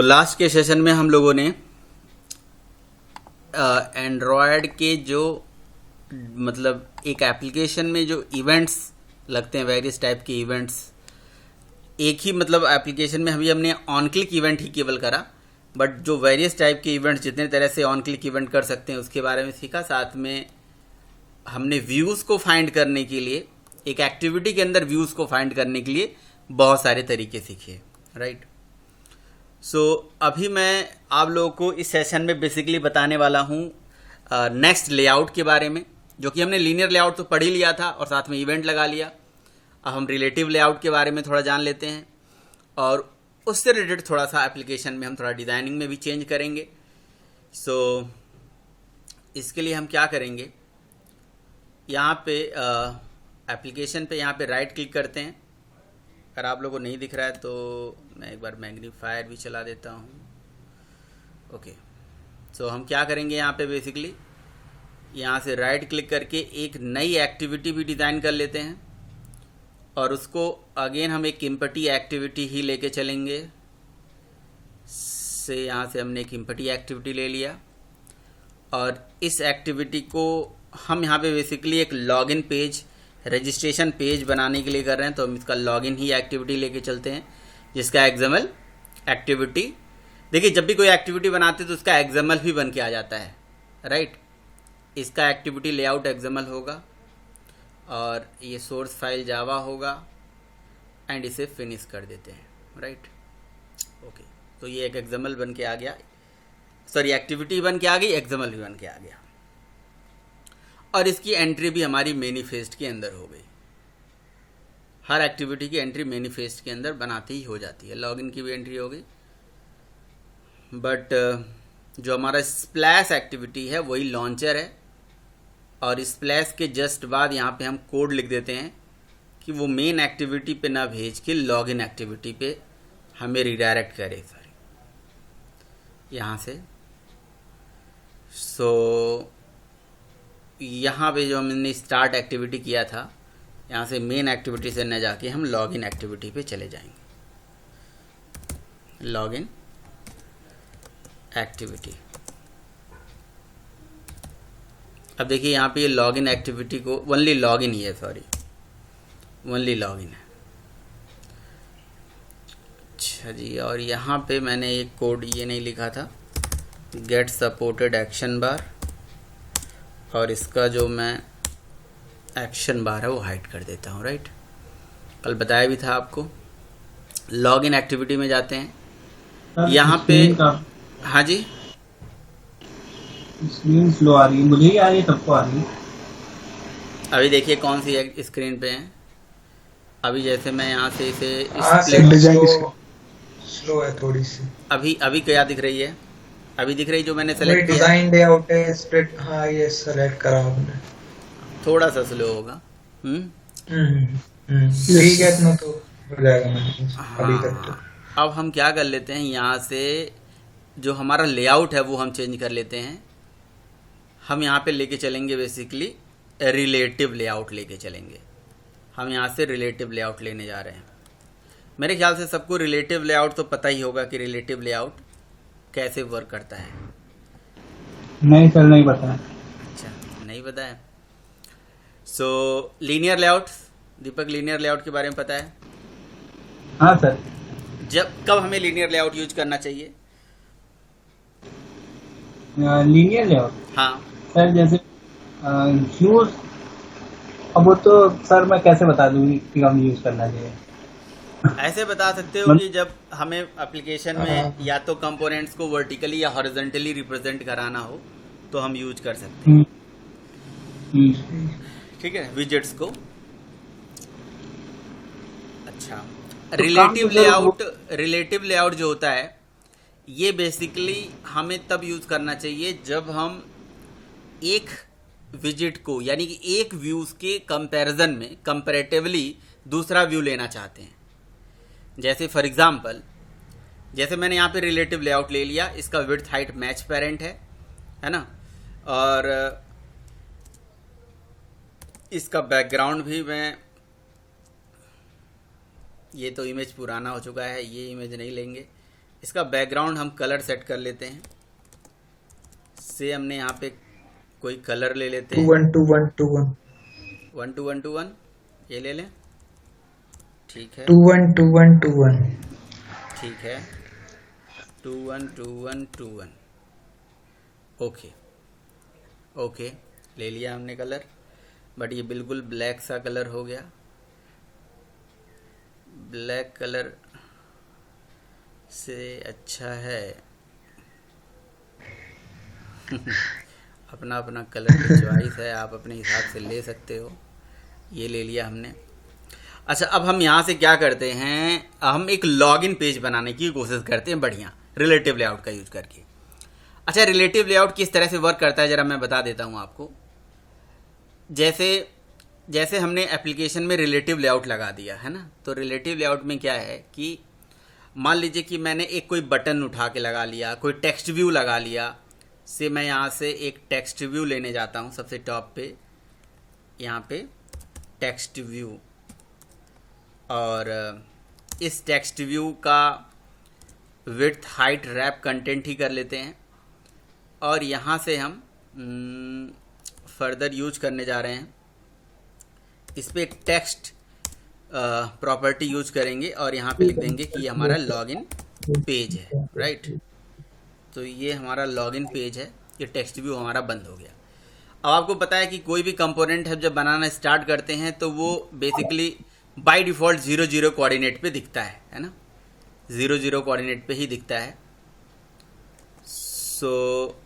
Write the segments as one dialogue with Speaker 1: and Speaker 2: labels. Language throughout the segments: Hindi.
Speaker 1: लास्ट के सेशन में हम लोगों ने एंड्रॉयड के जो मतलब एक एप्लीकेशन में जो इवेंट्स लगते हैं, वेरियस टाइप के इवेंट्स, एक ही मतलब एप्लीकेशन में अभी हमने ऑन क्लिक इवेंट ही केवल करा, बट जो वेरियस टाइप के इवेंट्स जितने तरह से ऑन क्लिक इवेंट कर सकते हैं उसके बारे में सीखा। साथ में हमने व्यूज़ को फाइंड करने के लिए, एक एक्टिविटी के अंदर व्यूज़ को फाइंड करने के लिए बहुत सारे तरीके सीखे, राइट। अभी मैं आप लोगों को इस सेशन में बेसिकली बताने वाला हूँ नेक्स्ट लेआउट के बारे में, जो कि हमने लीनियर लेआउट तो पढ़ ही लिया था और साथ में इवेंट लगा लिया। अब हम रिलेटिव लेआउट के बारे में थोड़ा जान लेते हैं और उससे रिलेटेड थोड़ा सा एप्लीकेशन में हम थोड़ा डिज़ाइनिंग में भी चेंज करेंगे। इसके लिए हम क्या करेंगे, यहाँ पे एप्लीकेशन पे यहाँ पे राइट क्लिक करते हैं। अगर आप लोगों को नहीं दिख रहा है तो मैं एक बार मैग्नीफायर भी चला देता हूँ। ओके, हम क्या करेंगे, यहाँ पे बेसिकली यहाँ से राइट क्लिक करके एक नई एक्टिविटी भी डिज़ाइन कर लेते हैं और उसको अगेन हम एक एम्पटी एक्टिविटी ही लेके चलेंगे। यहाँ से हमने एक एम्पटी एक्टिविटी ले लिया और इस एक्टिविटी को हम यहाँ पे बेसिकली एक लॉगिन पेज, रजिस्ट्रेशन पेज बनाने के लिए कर रहे हैं, तो हम इसका लॉगिन ही एक्टिविटी लेके चलते हैं, जिसका एक्सएमएल एक्टिविटी, देखिए जब भी कोई एक्टिविटी बनाते हैं तो उसका एक्सएमएल भी बन के आ जाता है, राइट। इसका एक्टिविटी लेआउट एक्सएमएल होगा और ये सोर्स फाइल जावा होगा एंड इसे फिनिश कर देते हैं, राइट। ओके, तो ये एक एक्सएमएल बन के आ गया, सॉरी एक्टिविटी बन के आ गई, एक्सएमएल भी बन के आ गया और इसकी एंट्री भी हमारी मैनिफेस्ट के अंदर हो गई। हर एक्टिविटी की एंट्री मैनिफेस्ट के अंदर बनाते ही हो जाती है। लॉगिन की भी एंट्री हो गई, बट जो हमारा स्प्लैश एक्टिविटी है वही लॉन्चर है और स्प्लैश के जस्ट बाद यहाँ पे हम कोड लिख देते हैं कि वो मेन एक्टिविटी पे ना भेज के लॉगिन एक्टिविटी पे हमें रिडायरेक्ट करे, सॉरी यहाँ से। यहाँ पे जो हमने स्टार्ट एक्टिविटी किया था, यहाँ से मेन एक्टिविटी से न जाके हम लॉगिन एक्टिविटी पे चले जाएंगे। लॉगिन एक्टिविटी, अब देखिए यहाँ पे ये लॉगिन एक्टिविटी को ओनली लॉगिन ही है, सॉरी ओनली लॉगिन है। अच्छा जी, और यहाँ पे मैंने एक कोड ये नहीं लिखा था, गेट सपोर्टेड एक्शन बार, और इसका जो मैं एक्शन बार है वो हाइड कर देता हूँ, राइट। कल बताया भी था आपको। लॉगिन एक्टिविटी में जाते हैं, यहाँ पे हाँ जी
Speaker 2: स्क्रीन स्लो आ रही है, मुझे ही आ रही है, सबको आ रही है।
Speaker 1: अभी देखिए कौन सी स्क्रीन पे है। अभी जैसे मैं यहाँ से इसे
Speaker 3: स्लो है थोड़ी सी।
Speaker 1: अभी क्या दिख रही है? अभी दिख रही जो मैंने सेलेक्ट किया,
Speaker 3: डिजाइन लेआउट है, स्प्लिट, हाँ ये सेलेक्ट करा आपने,
Speaker 1: थोड़ा सा स्लो होगा।
Speaker 3: ठीक है, इतना तो हो जाएगा मैंने अभी तक तो।
Speaker 1: अब हम क्या कर लेते हैं, यहाँ से जो हमारा लेआउट है वो हम चेंज कर लेते हैं। हम यहाँ पे लेके चलेंगे बेसिकली रिलेटिव लेआउट लेके चलेंगे। हम यहाँ से रिलेटिव लेआउट लेने जा रहे हैं। मेरे ख्याल से सबको रिलेटिव लेआउट तो पता ही होगा कि रिलेटिव लेआउट कैसे वर्क करता है।
Speaker 2: नहीं सर, नहीं पता है।
Speaker 1: अच्छा, नहीं पता है। लीनियर लेआउट, दीपक लीनियर लेआउट के बारे में पता है?
Speaker 2: हाँ सर।
Speaker 1: कब हमें लीनियर लेआउट यूज करना चाहिए?
Speaker 2: लीनियर लेआउट,
Speaker 1: हाँ
Speaker 2: सर जैसे यूज, अब वो तो सर मैं कैसे बता दूँ कि हम यूज करना चाहिए।
Speaker 1: ऐसे बता सकते हो कि जब हमें एप्लीकेशन में या तो कंपोनेंट्स को वर्टिकली या हॉरिजॉन्टली रिप्रेजेंट कराना हो तो हम यूज कर सकते हैं, ठीक है, विजेट्स को। अच्छा, रिलेटिव लेआउट जो होता है ये बेसिकली हमें तब यूज करना चाहिए जब हम एक विजिट को, यानी कि एक व्यूज के कंपैरिजन में कंपैरेटिवली दूसरा व्यू लेना चाहते हैं। जैसे फॉर एग्जांपल, जैसे मैंने यहाँ पे रिलेटिव लेआउट ले लिया, इसका विड्थ हाइट मैच पेरेंट है ना, और इसका बैकग्राउंड भी मैं, ये तो इमेज पुराना हो चुका है, ये इमेज नहीं लेंगे, इसका बैकग्राउंड हम कलर सेट कर लेते हैं। से हमने यहाँ पे कोई कलर ले लेते हैं,
Speaker 3: 212121
Speaker 1: 12121 ये ले लें। ठीक है
Speaker 3: 212121
Speaker 1: ठीक है 212121 ओके ओके ले लिया हमने कलर, बट ये बिल्कुल ब्लैक सा कलर हो गया। ब्लैक कलर से अच्छा है अपना अपना कलर की चॉइस है, आप अपने हिसाब से ले सकते हो। ये ले लिया हमने। अच्छा, अब हम यहाँ से क्या करते हैं, हम एक लॉगिन पेज बनाने की कोशिश करते हैं बढ़िया रिलेटिव लेआउट का यूज करके। अच्छा, रिलेटिव लेआउट किस तरह से वर्क करता है ज़रा मैं बता देता हूँ आपको। जैसे हमने एप्लीकेशन में रिलेटिव लेआउट लगा दिया है ना, तो रिलेटिव लेआउट में क्या है कि मान लीजिए कि मैंने एक कोई बटन उठा के लगा लिया, कोई टेक्स्ट व्यू लगा लिया। से मैं यहाँ से एक टेक्स्ट व्यू लेने जाता हूँ, सबसे टॉप पे यहाँ पे टेक्स्ट व्यू, और इस टेक्स्ट व्यू का विड्थ हाइट रैप कंटेंट ही कर लेते हैं। और यहाँ से हम फर्दर यूज करने जा रहे हैं, इस पर एक टेक्स्ट प्रॉपर्टी यूज करेंगे और यहाँ पे लिख देंगे कि ये हमारा लॉगिन पेज है, राइट। तो ये हमारा लॉगिन पेज है, ये टेक्स्ट व्यू हमारा बंद हो गया। अब आपको पता है कि कोई भी कंपोनेंट है जब बनाना स्टार्ट करते हैं तो वो बेसिकली बाय डिफ़ॉल्ट 0 कोऑर्डिनेट पे दिखता है ना, 0 कोऑर्डिनेट पे ही दिखता है। सो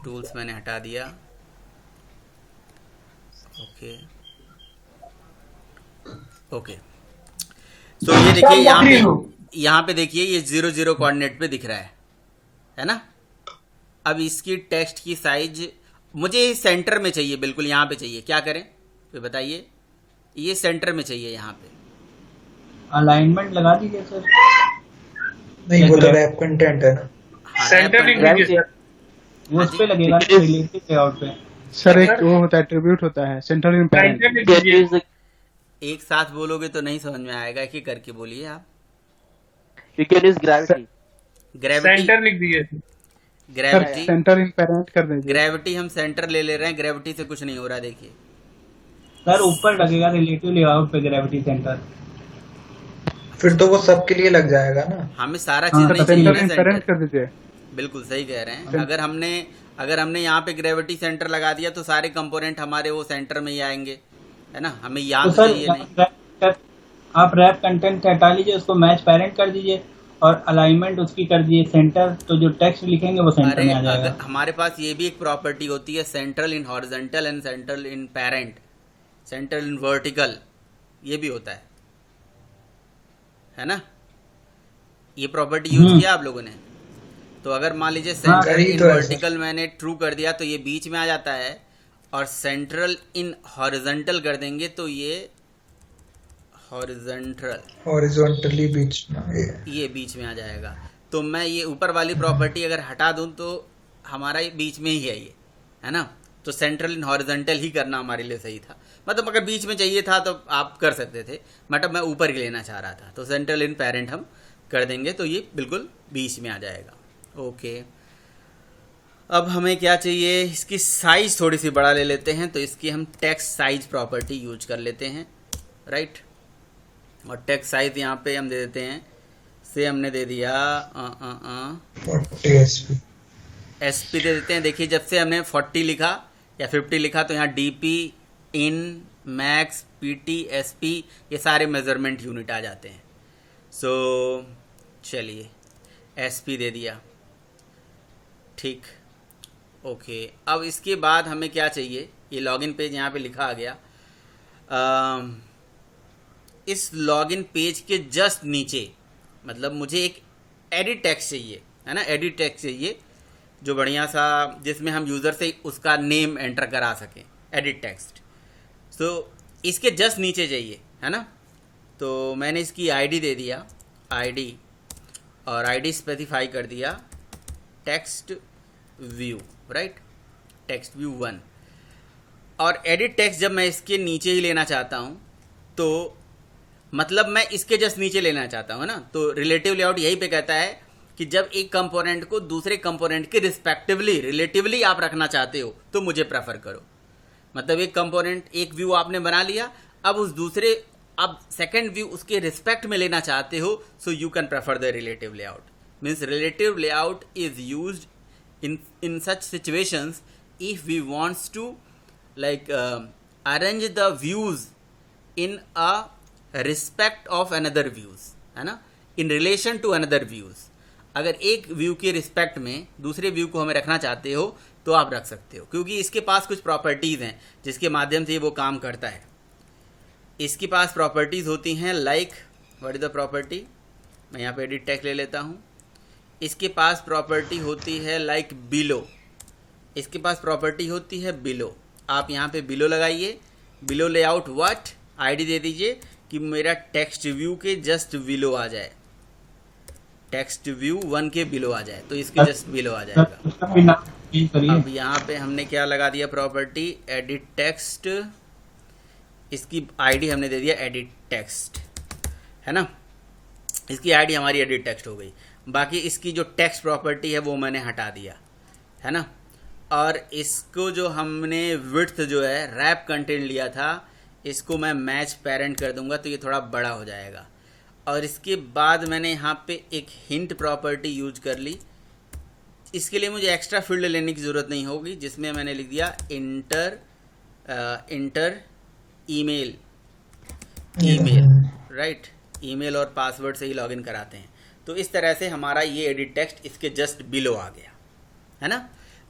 Speaker 1: टूल्स मैंने हटा दिया। ओके तो ये देखिए यहाँ पे देखिए ये 0 कोऑर्डिनेट पे दिख रहा है ना। अब इसकी टेक्स्ट की साइज मुझे सेंटर में चाहिए, बिल्कुल यहाँ पे चाहिए। क्या करें तो बताइए, ये सेंटर में चाहिए यहाँ पे।
Speaker 2: अलाइनमेंट लगा दीजिए सर।
Speaker 3: नहीं, वो तो रैप कंटेंट है ना।
Speaker 4: सेंटर लिख दीजिए सर।
Speaker 2: वो उस पे लगेगा रिलेटिव लेआउट पे।
Speaker 5: सर एक वो होता है, ट्रिब्यूट होता है, सेंट्रल इन पैरेंट।
Speaker 4: सेंटर लिख दीजिए।
Speaker 1: एक साथ बोलोगे तो नहीं समझ में आएगा, एक एक करके बोलिए आप।
Speaker 6: You can use gravity.
Speaker 1: Gravity,
Speaker 4: centre लिख दीजिए।
Speaker 1: ग्रेविटी,
Speaker 5: सेंटर इन पैरेंट कर दीजिए।
Speaker 1: ग्रेविटी हम सेंटर ले ले रहे हैं, ग्रेविटी से कुछ नहीं हो रहा। देखिए
Speaker 2: सर ऊपर लगेगा रिलेटिव लेआउट पे ग्रेविटी सेंटर।
Speaker 3: फिर तो वो सबके लिए लग जाएगा ना।
Speaker 1: हमें सारा चीज नहीं चाहिए
Speaker 5: सेंटर
Speaker 1: ना
Speaker 5: इन पैरेंट
Speaker 1: सेंटर।
Speaker 5: कर दीजिए।
Speaker 1: बिल्कुल सही कह रहे हैं। अगर हमने यहाँ पे ग्रेविटी सेंटर लगा दिया तो सारे कंपोनेंट हमारे वो सेंटर में ही आएंगे, है ना। हमें
Speaker 2: तो
Speaker 1: यहाँ
Speaker 2: सर
Speaker 1: चाहिए नहीं।
Speaker 2: आप रैप कंटेंट हटा लीजिए, उसको मैच पेरेंट कर दीजिए और अलाइनमेंट उसकी कर दीजिए सेंटर। तो जो टेक्स्ट लिखेंगे वो सेंटर
Speaker 1: अरे
Speaker 2: में आ जाएगा।
Speaker 1: हमारे पास ये भी एक प्रॉपर्टी होती है, central in horizontal and central in parent, central in vertical, ये भी होता है ना। ये प्रॉपर्टी यूज किया आप लोगों ने। तो अगर मान लीजिए सेंट्रल
Speaker 3: यही
Speaker 1: इन
Speaker 3: तो है
Speaker 1: वर्टिकल मैंने ट्रू कर दिया तो ये बीच में आ जाता है, और सेंट्रल इन हॉरिजॉन्टल कर देंगे तो ये
Speaker 3: हॉरिजॉन्टली बीच में
Speaker 1: ये बीच में आ जाएगा। तो मैं ये ऊपर वाली प्रॉपर्टी अगर हटा दूं तो हमारा ये बीच में ही है, ये है ना। तो सेंट्रल इन हॉरिजॉन्टल ही करना हमारे लिए सही था। मतलब अगर बीच में चाहिए था तो आप कर सकते थे, मतलब मैं ऊपर ही लेना चाह रहा था। तो सेंट्रल इन पैरेंट हम कर देंगे तो ये बिल्कुल बीच में आ जाएगा। ओके, अब हमें क्या चाहिए, इसकी साइज थोड़ी सी बड़ा ले लेते हैं। तो इसकी हम टेक्स्ट साइज प्रॉपर्टी यूज कर लेते हैं, राइट। और टेक्स्ट साइज यहाँ पे हम दे देते हैं, से हमने दे दिया
Speaker 3: 40 SP।
Speaker 1: SP दे देते हैं। देखिए जब से हमने 40 लिखा या 50 लिखा तो यहाँ DP, इन, मैक्स, PT, SP ये सारे मेजरमेंट यूनिट आ जाते हैं। सो चलिए SP दे दिया, ठीक। ओके, अब इसके बाद हमें क्या चाहिए, ये लॉगिन पेज यहाँ पे लिखा आ गया। इस लॉगिन पेज के जस्ट नीचे मतलब मुझे एक एडिट टेक्स्ट चाहिए, है ना। एडिट टेक्स्ट चाहिए जो बढ़िया सा, जिसमें हम यूज़र से उसका नेम एंटर करा सकें, एडिट टेक्स्ट। सो इसके जस्ट नीचे चाहिए, है ना। तो मैंने इसकी ID दे दिया, ID, और ID स्पेसिफाई कर दिया text view, right, text view 1। और एडिट टेक्स्ट जब मैं इसके नीचे ही लेना चाहता हूँ तो मतलब मैं इसके जस्ट नीचे लेना चाहता हूँ ना, तो रिलेटिव लेआउट यही पे कहता है कि जब एक कंपोनेंट को दूसरे कंपोनेंट के रिस्पेक्टिवली रिलेटिवली आप रखना चाहते हो तो मुझे प्रेफर करो। मतलब एक कंपोनेंट, एक व्यू आपने बना लिया, अब उस दूसरे, अब सेकंड व्यू उसके रिस्पेक्ट में लेना चाहते हो, so you can prefer the relative layout. Means relative layout is used in such situations if we wants to like arrange the views in a respect of another views, है ना, in relation to another views। अगर एक व्यू के रिस्पेक्ट में दूसरे व्यू को हमें रखना चाहते हो तो आप रख सकते हो, क्योंकि इसके पास कुछ प्रॉपर्टीज़ हैं जिसके माध्यम से वो काम करता है। इसके पास प्रॉपर्टीज़ होती हैं like, what is the property, मैं यहाँ पे एडिट टेक्स्ट ले लेता हूँ। इसके पास प्रॉपर्टी होती है लाइक बिलो, इसके पास प्रॉपर्टी होती है बिलो। आप यहाँ पे बिलो लगाइए, बिलो लेआउट व्हाट, आईडी दे दीजिए कि मेरा टेक्स्ट व्यू के जस्ट बिलो आ जाए, टेक्स्ट व्यू 1 के बिलो आ जाए, तो इसके जस्ट बिलो आ जाएगा।
Speaker 2: उसका भी नाम चेंज करिए।
Speaker 1: अब यहाँ पे हमने क्या लगा दिया, प्रॉपर्टी एडिट टेक्स्ट, इसकी आईडी हमने दे दिया एडिट टेक्स्ट, है ना, इसकी आईडी हमारी एडिट टेक्स्ट हो गई। बाकी इसकी जो टेक्स्ट प्रॉपर्टी है वो मैंने हटा दिया, है ना। और इसको जो हमने विड्थ जो है रैप कंटेंट लिया था, इसको मैं मैच पेरेंट कर दूंगा तो ये थोड़ा बड़ा हो जाएगा। और इसके बाद मैंने यहाँ पे एक हिंट प्रॉपर्टी यूज कर ली। इसके लिए मुझे एक्स्ट्रा फील्ड लेने की ज़रूरत नहीं होगी, जिसमें मैंने लिख दिया इंटर ईमेल, राइट, ईमेल और पासवर्ड से ही लॉगिन कराते हैं। तो इस तरह से हमारा ये एडिट टेक्स्ट इसके जस्ट बिलो आ गया, है ना।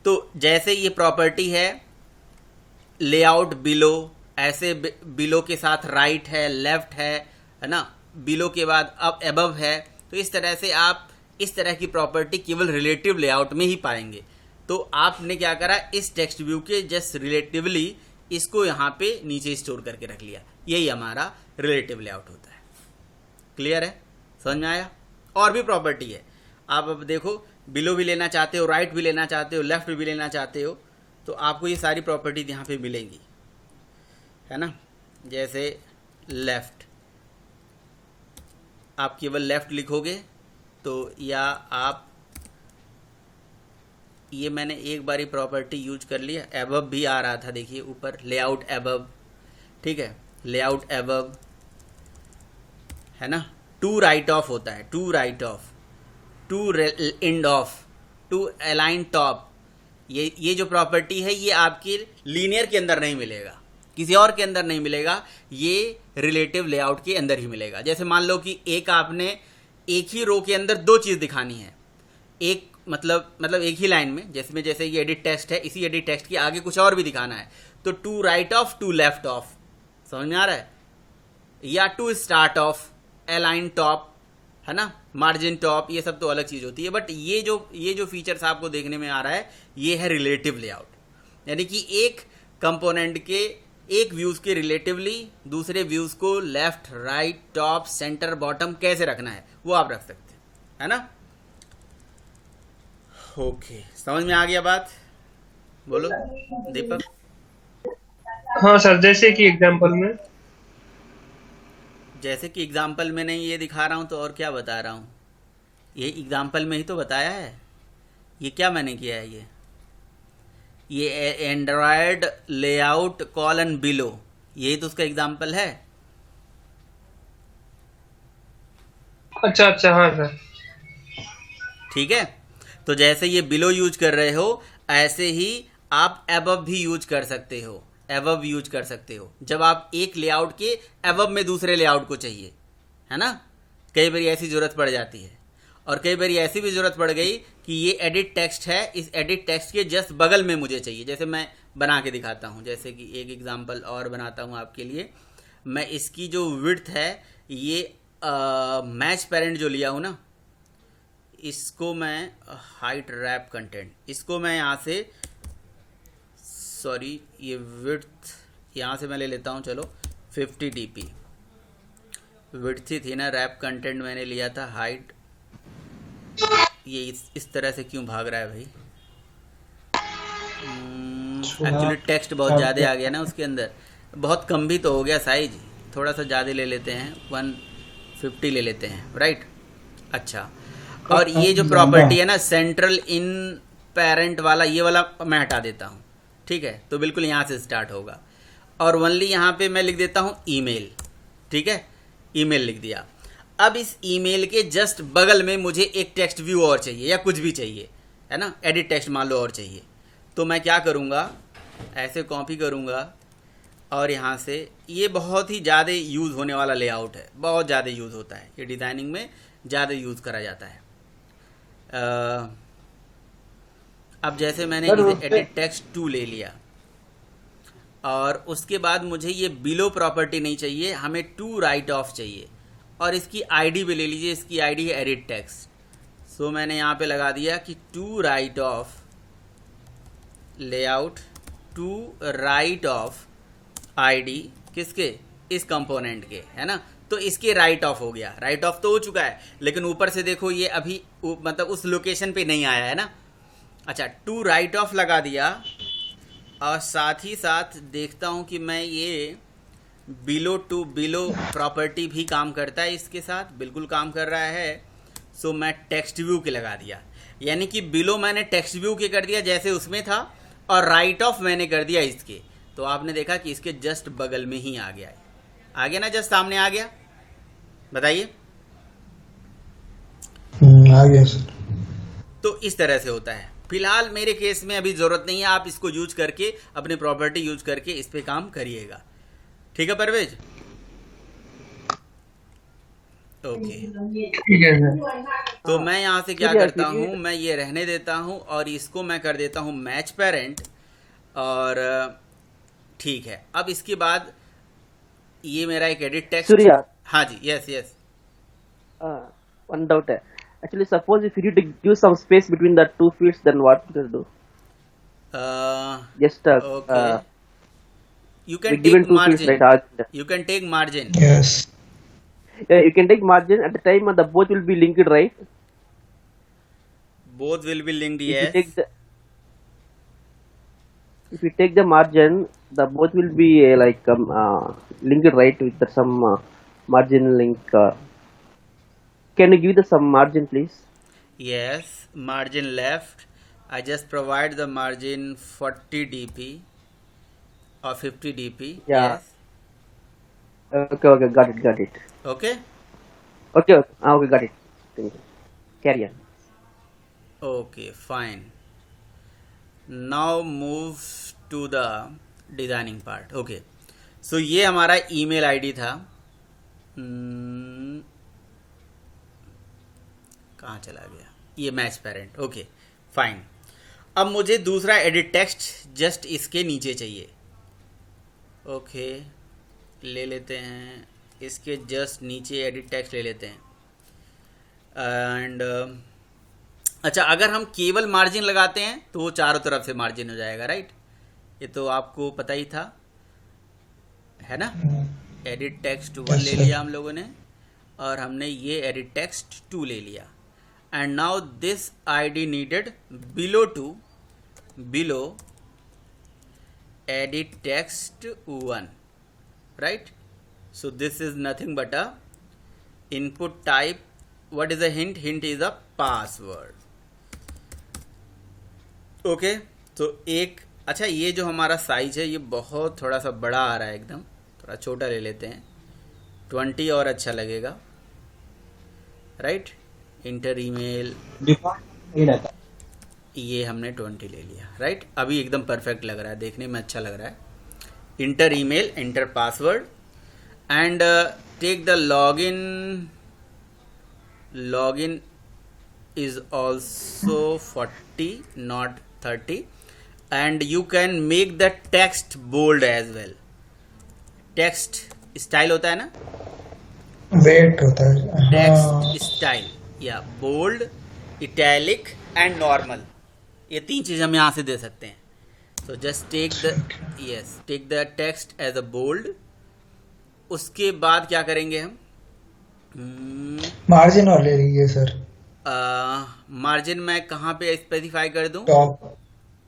Speaker 1: तो जैसे ये प्रॉपर्टी है लेआउट बिलो, ऐसे बिलो के साथ राइट है, लेफ्ट है ना, बिलो के बाद अब एबव है। तो इस तरह से आप इस तरह की प्रॉपर्टी केवल रिलेटिव लेआउट में ही पाएंगे। तो आपने क्या करा, इस टेक्स्ट व्यू के जस्ट रिलेटिवली इसको यहाँ पे नीचे स्टोर करके रख लिया। यही हमारा रिलेटिव लेआउट होता है। क्लियर है, समझ में आया। और भी प्रॉपर्टी है, आप अब देखो, बिलो भी लेना चाहते हो, राइट भी लेना चाहते हो, लेफ्ट भी लेना चाहते हो, तो आपको ये सारी प्रॉपर्टीज यहाँ पे मिलेंगी, है ना। जैसे लेफ्ट, आप केवल लेफ्ट लिखोगे तो, या आप, ये मैंने एक बारी प्रॉपर्टी यूज कर लिया, एबव भी आ रहा था, देखिए ऊपर लेआउट एबव, ठीक है, लेआउट एबव, है ना। टू राइट ऑफ होता है, to right of, to end of, to align top. ये जो प्रॉपर्टी है ये आपके लीनियर के अंदर नहीं मिलेगा, किसी और के अंदर नहीं मिलेगा, ये रिलेटिव लेआउट के अंदर ही मिलेगा। जैसे मान लो कि एक आपने एक ही रो के अंदर दो चीज़ दिखानी है, एक मतलब एक ही लाइन में, जैसे ये एडिट टेक्स्ट है, इसी एडिट टेक्स्ट के आगे कुछ और भी दिखाना है, तो to right of, to left of, समझ में आ रहा है, या to start of, align top, है ना, मार्जिन टॉप, ये सब तो अलग चीज़ होती है। बट ये जो फीचर्स आपको देखने में आ रहा है, ये है रिलेटिव लेआउट। यानी कि एक कंपोनेंट के एक व्यूज़ के रिलेटिवली दूसरे व्यूज़ को left, right, top, centre, bottom कैसे रखना है वो आप रख सकते हैं, है ना। ओके, समझ में आ गया बात, बोलो दीपक।
Speaker 4: हाँ सर, जैसे कि एग्जांपल में,
Speaker 1: जैसे कि एग्जाम्पल में नहीं ये दिखा रहा हूँ तो और क्या बता रहा हूँ, ये एग्जाम्पल में ही तो बताया है। ये क्या मैंने किया है, ये एंड्रॉयड लेआउट कॉलन बिलो, यही तो उसका एग्जाम्पल है।
Speaker 4: अच्छा अच्छा, हाँ सर,
Speaker 1: ठीक है। तो जैसे ये बिलो यूज कर रहे हो, ऐसे ही आप एबव भी यूज कर सकते हो, एबव यूज कर सकते हो जब आप एक लेआउट के एबव में दूसरे लेआउट को चाहिए, है ना। कई बार ऐसी ज़रूरत पड़ जाती है, और कई बार ऐसी भी ज़रूरत पड़ गई कि ये एडिट टेक्स्ट है, इस एडिट टेक्स्ट के जस्ट बगल में मुझे चाहिए। जैसे मैं बना के दिखाता हूँ, जैसे कि एक एग्जांपल और बनाता हूँ आपके लिए। मैं इसकी जो विड्थ है, ये मैच पेरेंट जो लिया हूँ ना, इसको मैं हाइट रैप कंटेंट, इसको मैं यहाँ से, सॉरी, ये विड्थ यहाँ से मैं ले लेता हूँ, चलो 50 dp विड्थ ही थी ना, रैप कंटेंट मैंने लिया था, हाइट, ये इस तरह से क्यों भाग रहा है भाई। एक्चुअली टेक्स्ट बहुत ज़्यादा आ गया ना उसके अंदर, बहुत कम भी तो हो गया साइज, थोड़ा सा ज़्यादा ले लेते हैं, 150 ले लेते हैं, राइट। अच्छा, और ये जो प्रॉपर्टी है ना सेंट्रल इन पेरेंट वाला, ये वाला मैं हटा देता हूँ, ठीक है। तो बिल्कुल यहाँ से स्टार्ट होगा और ओनली यहाँ पे मैं लिख देता हूँ ईमेल, ठीक है, ईमेल लिख दिया। अब इस ईमेल के जस्ट बगल में मुझे एक टेक्स्ट व्यू और चाहिए या कुछ भी चाहिए, है ना, एडिट टेक्स्ट मान लो और चाहिए। तो मैं क्या करूँगा, ऐसे कॉपी करूँगा और यहाँ से, ये बहुत ही ज़्यादा यूज़ होने वाला लेआउट है, बहुत ज़्यादा यूज़ होता है, ये डिज़ाइनिंग में ज़्यादा यूज़ करा जाता है। अब जैसे मैंने एडिट टेक्स्ट 2 ले लिया और उसके बाद मुझे ये बिलो प्रॉपर्टी नहीं चाहिए, हमें टू राइट ऑफ चाहिए और इसकी आईडी भी ले लीजिए, इसकी आईडी है एडिट टेक्स्ट। सो मैंने यहाँ पे लगा दिया कि to right of layout, to right of ID किसके, इस कंपोनेंट के, है ना। तो इसके राइट ऑफ हो गया, राइट ऑफ तो हो चुका है, लेकिन ऊपर से देखो ये अभी मतलब उस लोकेशन पे नहीं आया है ना। अच्छा, टू राइट ऑफ लगा दिया और साथ ही साथ देखता हूँ कि मैं ये बिलो टू बिलो प्रॉपर्टी भी काम करता है, इसके साथ बिल्कुल काम कर रहा है। सो मैं टेक्स्ट व्यू के लगा दिया, यानी कि बिलो मैंने टेक्स्ट व्यू के कर दिया जैसे उसमें था और राइट ऑफ मैंने कर दिया इसके। तो आपने देखा कि इसके जस्ट बगल में ही आ गया है, आ गया ना, जस्ट सामने आ गया। बताइए,
Speaker 3: आ गया सर।
Speaker 1: तो इस तरह से होता है। फिलहाल मेरे केस में अभी ज़रूरत नहीं है, आप इसको यूज करके अपनी प्रॉपर्टी यूज करके इस पे काम करिएगा, ठीक है परवेज। ओके,
Speaker 4: ठीक है सर।
Speaker 1: तो मैं यहाँ से क्या करता हूँ, मैं ये रहने देता हूँ और इसको मैं कर देता हूँ मैच पेरेंट, और ठीक है। अब इसके बाद ये मेरा एक एडिट टेक्स्ट,
Speaker 6: Surya,
Speaker 1: हाँ जी, yes yes.
Speaker 6: one doubt. Actually, suppose if you need to give some space between the two fields, then what you will do? Just
Speaker 1: Okay. You
Speaker 6: we
Speaker 1: can
Speaker 6: given
Speaker 1: take
Speaker 6: two fields,
Speaker 1: margin.
Speaker 6: right?
Speaker 1: You can take margin.
Speaker 3: Yes.
Speaker 6: Yeah, you can take margin at the time, and the both will be linked, right?
Speaker 1: Both will be linked,
Speaker 6: If you
Speaker 1: yes.
Speaker 6: take the if you take the margin, the both will be linked, right, with some margin link. Can you give the some margin, please?
Speaker 1: Yes, margin left. I just provide the margin 40 dp or 50 dp.
Speaker 6: Yeah.
Speaker 1: Yes.
Speaker 6: Okay, got it.
Speaker 1: Okay.
Speaker 6: Okay, got it. Thank you. Carry on.
Speaker 1: Okay, fine. Now move to the designing part. Okay. So ये हमारा email ID था। कहाँ चला गया, ये मैच पेरेंट। Okay fine. अब मुझे दूसरा एडिट टेक्स्ट जस्ट इसके नीचे चाहिए। ओके, ले लेते हैं इसके जस्ट नीचे एडिट टेक्स्ट ले लेते हैं। एंड अच्छा, अगर हम केवल मार्जिन लगाते हैं तो वो चारों तरफ से मार्जिन हो जाएगा, राइट। ये तो आपको पता ही था, है ना। एडिट टेक्स्ट 1 ले लिया हम लोगों ने और हमने ये एडिट टेक्स्ट 2 ले लिया। And now this ID needed below edit text 1, right? So this is nothing but a input type. What is the hint? Hint is a password. Okay, तो एक अच्छा, ये जो हमारा साइज है ये बहुत थोड़ा सा बड़ा आ रहा है, एकदम थोड़ा छोटा ले लेते हैं, 20 और अच्छा लगेगा, राइट। इंटर ईमेल
Speaker 2: डिफॉल्ट ये रहता है,
Speaker 1: ये हमने 20 ले लिया, राइट। अभी एकदम परफेक्ट लग रहा है, देखने में अच्छा लग रहा है। Enter email, enter password and take the login is also 40 not 30 and you can make the text bold as well. text style होता है ना,
Speaker 3: वेट होता है,
Speaker 1: text style या bold, italic and normal, ये 3 चीज हम यहाँ से दे सकते हैं। so just take the text as a bold। उसके बाद क्या करेंगे हम,
Speaker 3: मार्जिन और ले लीजिए सर।
Speaker 1: मार्जिन मैं कहाँ पे स्पेसिफाई कर दूं,
Speaker 3: top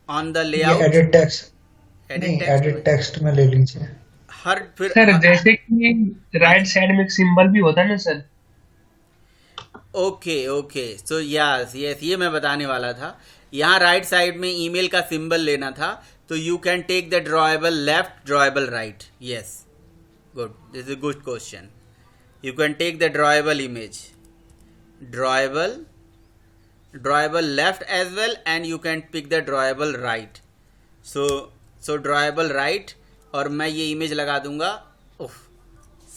Speaker 1: on the layout,
Speaker 3: edit text में ले लीजिए।
Speaker 1: हर फिर
Speaker 4: सर जैसे कि राइट साइड में एक सिंबल भी होता है ना sir.
Speaker 1: Okay okay, so yes yes, ये मैं बताने वाला था। यहाँ राइट साइड में ईमेल का सिंबल लेना था, तो you can take the drawable left, drawable right. Yes, good, this is good question. You can take the drawable image, drawable left as well, and you can pick the drawable right. so drawable right, और मैं ये इमेज लगा दूंगा। उफ,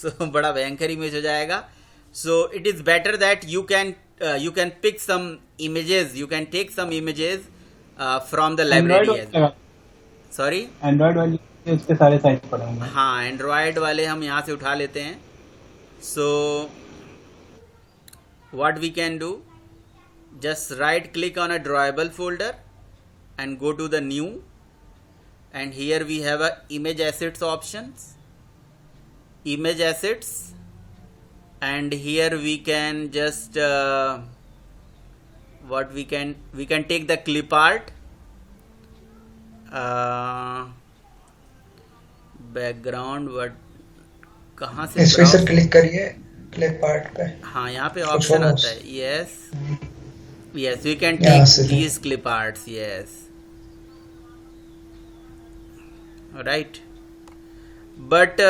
Speaker 1: सो बड़ा भयंकर इमेज हो जाएगा। So it is better that you can pick some images, you can take some images from the library as well. Sorry,
Speaker 2: Android वाली उसके सारे साइज पड़े होंगे।
Speaker 1: हाँ, एंड्रॉयड वाले हम यहाँ से उठा लेते हैं। सो what we can do, just right click on a drawable folder and go to the new, and here we have a image assets options, image assets, and here we can just what we can take the clip art, background, what कहाँ से
Speaker 3: इस पे सर
Speaker 1: browse-
Speaker 3: क्लिक करिए, क्लिक पार्ट पे।
Speaker 1: हाँ, यहाँ पे
Speaker 3: कुछ
Speaker 1: ऑप्शन
Speaker 3: होगा
Speaker 1: आता है। यस यस, वी कैन
Speaker 3: यहाँ
Speaker 1: टेक
Speaker 3: से भी।
Speaker 1: These clip arts. Yes, right, but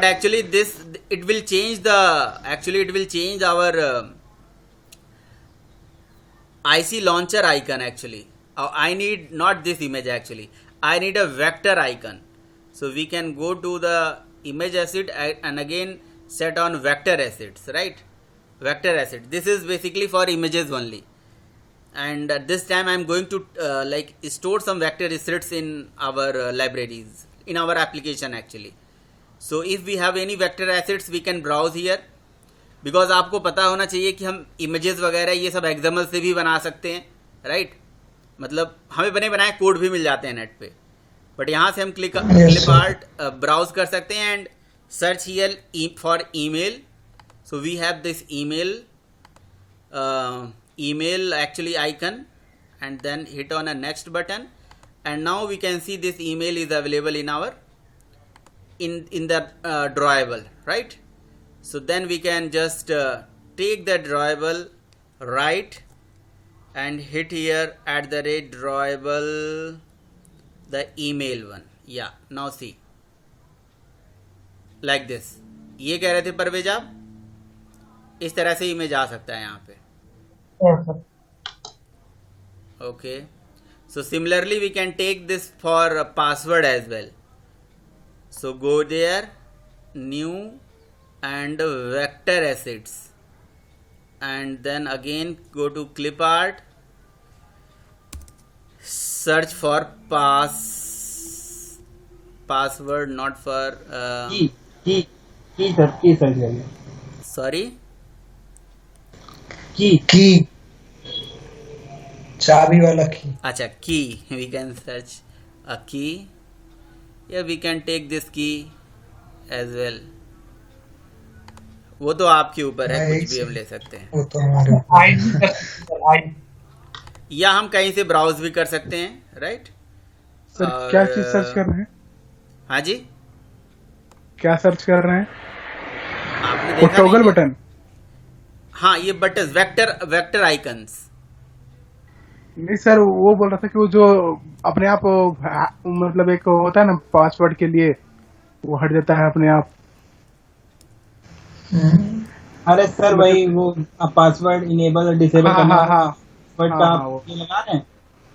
Speaker 1: actually this, it will change our IC launcher icon actually. I need not this image actually, I need a vector icon. So we can go to the image asset and again set on vector assets, right? Vector asset, this is basically for images only, and at this time I'm going to like store some vector assets in our libraries, in our application actually. So if we have any vector assets we can browse here, because आपको पता होना चाहिए कि हम इमेजेस वगैरह ये सब एक्सएमएल से भी बना सकते हैं, राइट? मतलब हमें बने बनाए कोड भी मिल जाते हैं नेट पे, बट यहाँ से हम क्लिप आर्ट ब्राउज कर सकते हैं and search here for email. So we have this email actually icon, and then hit on a next button, and now we can see this email is available in our in the drawable, right? So then we can just take the drawable right and hit here @drawable the email one. Yeah, now see like this. ये कह रहे थे परवेज आप, इस तरह से इमेज आ सकता है यहाँ पे. Okay, so similarly we can take this for a password as well. So go there, new and vector assets, and then again go to clip art, search for password, not for
Speaker 2: की सर्च करिए,
Speaker 1: sorry,
Speaker 3: की चाबी वाला की.
Speaker 1: अच्छा, key, we can search a key. Yeah, we can take this key as well. वो तो आपके ऊपर है, कुछ भी हम ले सकते हैं,
Speaker 3: वो तो हमारे
Speaker 1: या हम कहीं से ब्राउज भी कर सकते हैं, राइट?
Speaker 5: सर
Speaker 1: और
Speaker 5: क्या चीज सर्च कर रहे हैं?
Speaker 1: हाँ जी,
Speaker 5: क्या सर्च कर रहे हैं?
Speaker 1: आपने
Speaker 5: वो
Speaker 1: देखा
Speaker 5: टॉगल
Speaker 1: नहीं?
Speaker 5: बटन?
Speaker 1: हाँ, ये बटन वेक्टर आइकन्स.
Speaker 5: नहीं सर, वो बोल रहा था कि वो जो अपने आप मतलब एक होता है ना पासवर्ड के लिए, वो हट जाता है अपने आप.
Speaker 2: अरे सर वही वो पासवर्ड इनेबल और डिसेबल
Speaker 5: हाँ
Speaker 2: करना,
Speaker 5: हाँ हाँ
Speaker 2: पासवर्ड
Speaker 5: हाँ,
Speaker 2: का
Speaker 5: हाँ,
Speaker 2: आप
Speaker 5: वो।
Speaker 2: ये लगा रहे हैं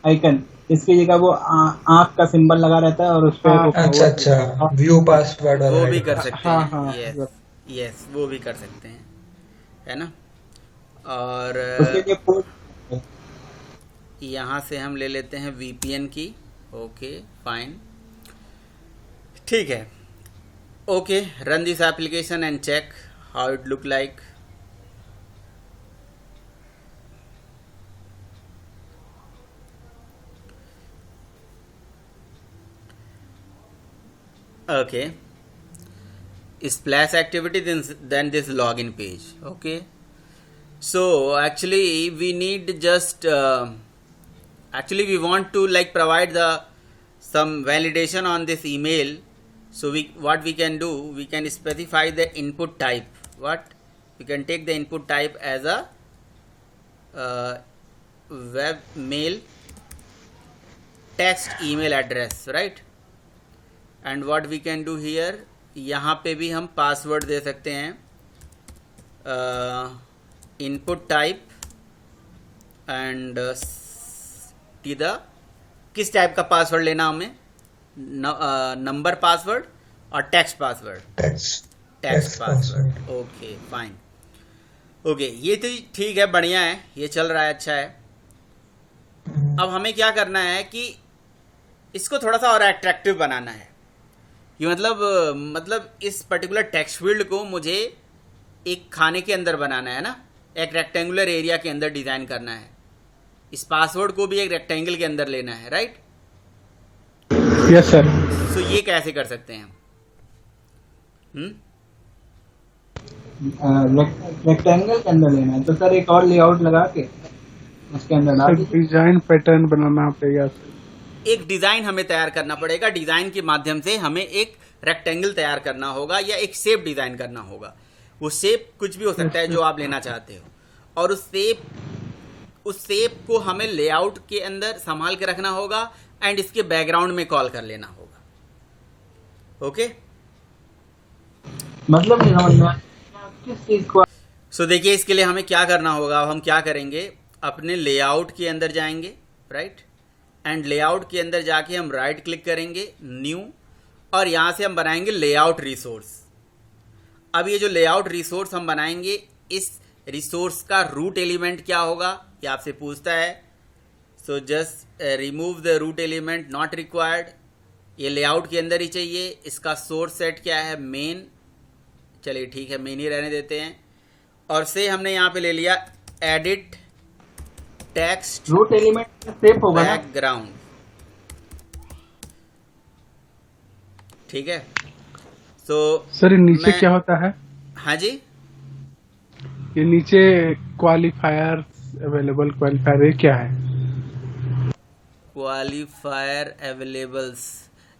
Speaker 2: आइकन, इसकी जगह वो आंख का सिंबल लगा रहता है और उस पर
Speaker 5: हाँ,
Speaker 3: अच्छा अच्छा व्यू पासवर्ड
Speaker 1: वो
Speaker 3: वाला
Speaker 1: भी
Speaker 3: है.
Speaker 1: कर सकते
Speaker 5: हाँ,
Speaker 1: हैं.
Speaker 5: हाँ,
Speaker 1: यस यस, वो भी कर सकते हैं, है ना? और
Speaker 2: उसके लिए पोर्ट
Speaker 1: यहाँ से हम ले लेते हैं VPN की. ओके फाइन, ठीक है. Okay, run this application and check how it look like. Okay, splash activity, then this login page. Okay, so actually we need just actually we want to like provide the some validation on this email So what we can do, we can specify the input type. What we can take the input type as a web mail text email address, right? And what we can do here, यहाँ पे भी हम पासवर्ड दे सकते हैं, इनपुट टाइप एंड किस टाइप का पासवर्ड लेना हमें, नंबर पासवर्ड और text password, text password. Okay fine, okay ये तो ठीक है, बढ़िया है, ये चल रहा है, अच्छा है। अब हमें क्या करना है कि इसको थोड़ा सा और अट्रैक्टिव बनाना है। ये मतलब इस पर्टिकुलर टेक्स्ट फील्ड को मुझे एक खाने के अंदर बनाना है ना, एक रेक्टेंगुलर एरिया के अंदर डिजाइन करना है। इस पासवर्ड को भी एक रेक्टेंगल के अंदर लेना है, राइट?
Speaker 5: Yes sir.
Speaker 1: सो ये कैसे कर सकते हैं हम?
Speaker 2: रेक्टेंगल के अंदर लेना है तो सर एक और लेआउट लगा के उसके अंदर डाल दीजिए।
Speaker 5: डिजाइन पैटर्न बनाना पड़ेगा,
Speaker 1: एक डिजाइन हमें तैयार करना पड़ेगा। डिजाइन के माध्यम से हमें एक रेक्टेंगल तैयार करना होगा या एक शेप डिजाइन करना होगा। वो शेप कुछ भी हो सकता है जो आप लेना चाहते हो, और उस शेप को हमें लेआउट के अंदर संभाल के रखना होगा एंड इसके बैकग्राउंड में कॉल कर लेना होगा। ओके,
Speaker 2: मतलब नहीं समझ में किस चीज को।
Speaker 1: सो देखिए, इसके लिए हमें क्या करना होगा। हम क्या करेंगे, अपने लेआउट के अंदर जाएंगे, राइट, एंड लेआउट के अंदर जाके हम राइट क्लिक करेंगे, न्यू, और यहाँ से हम बनाएंगे लेआउट रिसोर्स। अब ये जो लेआउट रिसोर्स हम बनाएंगे, इस रिसोर्स का रूट एलिमेंट क्या होगा ये आपसे पूछता है। So just remove the root element, not required. ये लेआउट के अंदर ही चाहिए। इसका सोर्स सेट क्या है, मेन। चलिए ठीक है, मेन ही रहने देते हैं। और से हमने यहाँ पे ले लिया edit text
Speaker 2: root element save होगा ना,
Speaker 1: बैकग्राउंड, ठीक है। सो
Speaker 5: सर नीचे क्या होता है?
Speaker 1: हाँ जी,
Speaker 5: ये नीचे क्वालिफायर अवेलेबल, क्वालिफायर ये क्या है?
Speaker 1: क्वालिफायर अवेलेबल्स,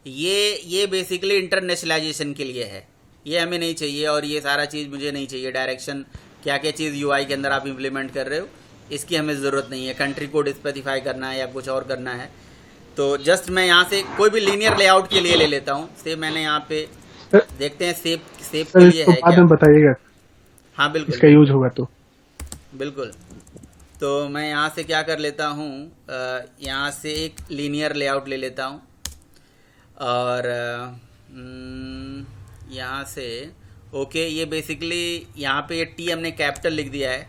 Speaker 1: ये बेसिकली इंटरनेशनलाइजेशन के लिए है। ये हमें नहीं चाहिए, और ये सारा चीज़ मुझे नहीं चाहिए। डायरेक्शन क्या क्या चीज़ यूआई के अंदर आप इम्प्लीमेंट कर रहे हो, इसकी हमें ज़रूरत नहीं है। कंट्री कोड स्पेसिफाई करना है या कुछ और करना है तो जस्ट मैं यहाँ से कोई भी लीनियर लेआउट के लिए ले लेता हूँ। सेव मैंने यहाँ पे, देखते हैं सेव के लिए है
Speaker 5: बाद
Speaker 1: क्या।
Speaker 5: में बताइएगा।
Speaker 1: हाँ बिल्कुल,
Speaker 5: इसका यूज होगा तो
Speaker 1: बिल्कुल। तो मैं यहाँ से क्या कर लेता हूँ, यहाँ से एक लीनियर लेआउट ले लेता हूँ, और यहाँ से ओके। ये बेसिकली यहाँ पे ये टी हमने कैपिटल लिख दिया है,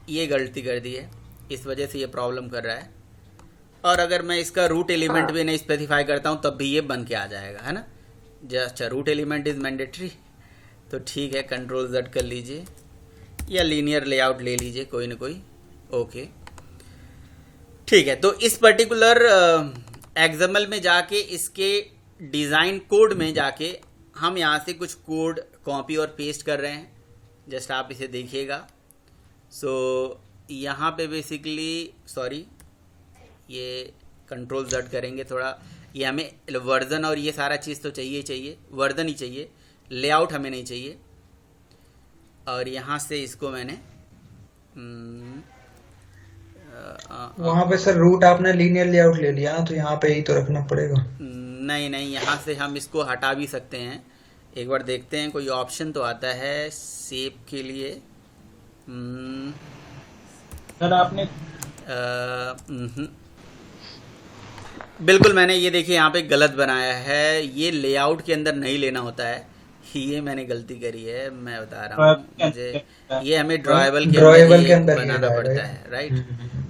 Speaker 1: ये गलती कर दी है, इस वजह से ये प्रॉब्लम कर रहा है। और अगर मैं इसका रूट एलिमेंट भी नहीं स्पेसिफाई करता हूँ तब भी ये बन के आ जाएगा, है ना। अच्छा, रूट एलिमेंट इज़ मैंडेटरी, तो ठीक है, कंट्रोल Z कर लीजिए या लीनियर लेआउट ले लीजिए, कोई ना कोई। ओके ठीक है। तो इस पर्टिकुलर एक्सएमएल में जाके, इसके डिज़ाइन कोड में जाके हम यहाँ से कुछ कोड कॉपी और पेस्ट कर रहे हैं। जस्ट आप इसे देखिएगा। सो यहाँ पे बेसिकली, सॉरी, ये कंट्रोल Z करेंगे थोड़ा। ये हमें वर्जन और ये सारा चीज़ तो चाहिए, वर्जन ही चाहिए, लेआउट हमें नहीं चाहिए। और यहाँ से इसको मैंने
Speaker 3: वहाँ पे सर रूट आपने लीनियर लेआउट ले लिया ना, तो यहाँ पे ही तो रखना पड़ेगा।
Speaker 1: नहीं, यहाँ से हम इसको हटा भी सकते हैं। एक बार देखते हैं, कोई ऑप्शन तो आता है सेव के लिए।
Speaker 2: सर आपने
Speaker 1: बिल्कुल, मैंने ये देखिए यहाँ पे गलत बनाया है। ये लेआउट के अंदर नहीं लेना होता है, ये मैंने गलती करी है, मैं बता रहा हूँ। मुझे ये हमें ड्रॉएबल के अंदर बनाना पड़ता है, राइट।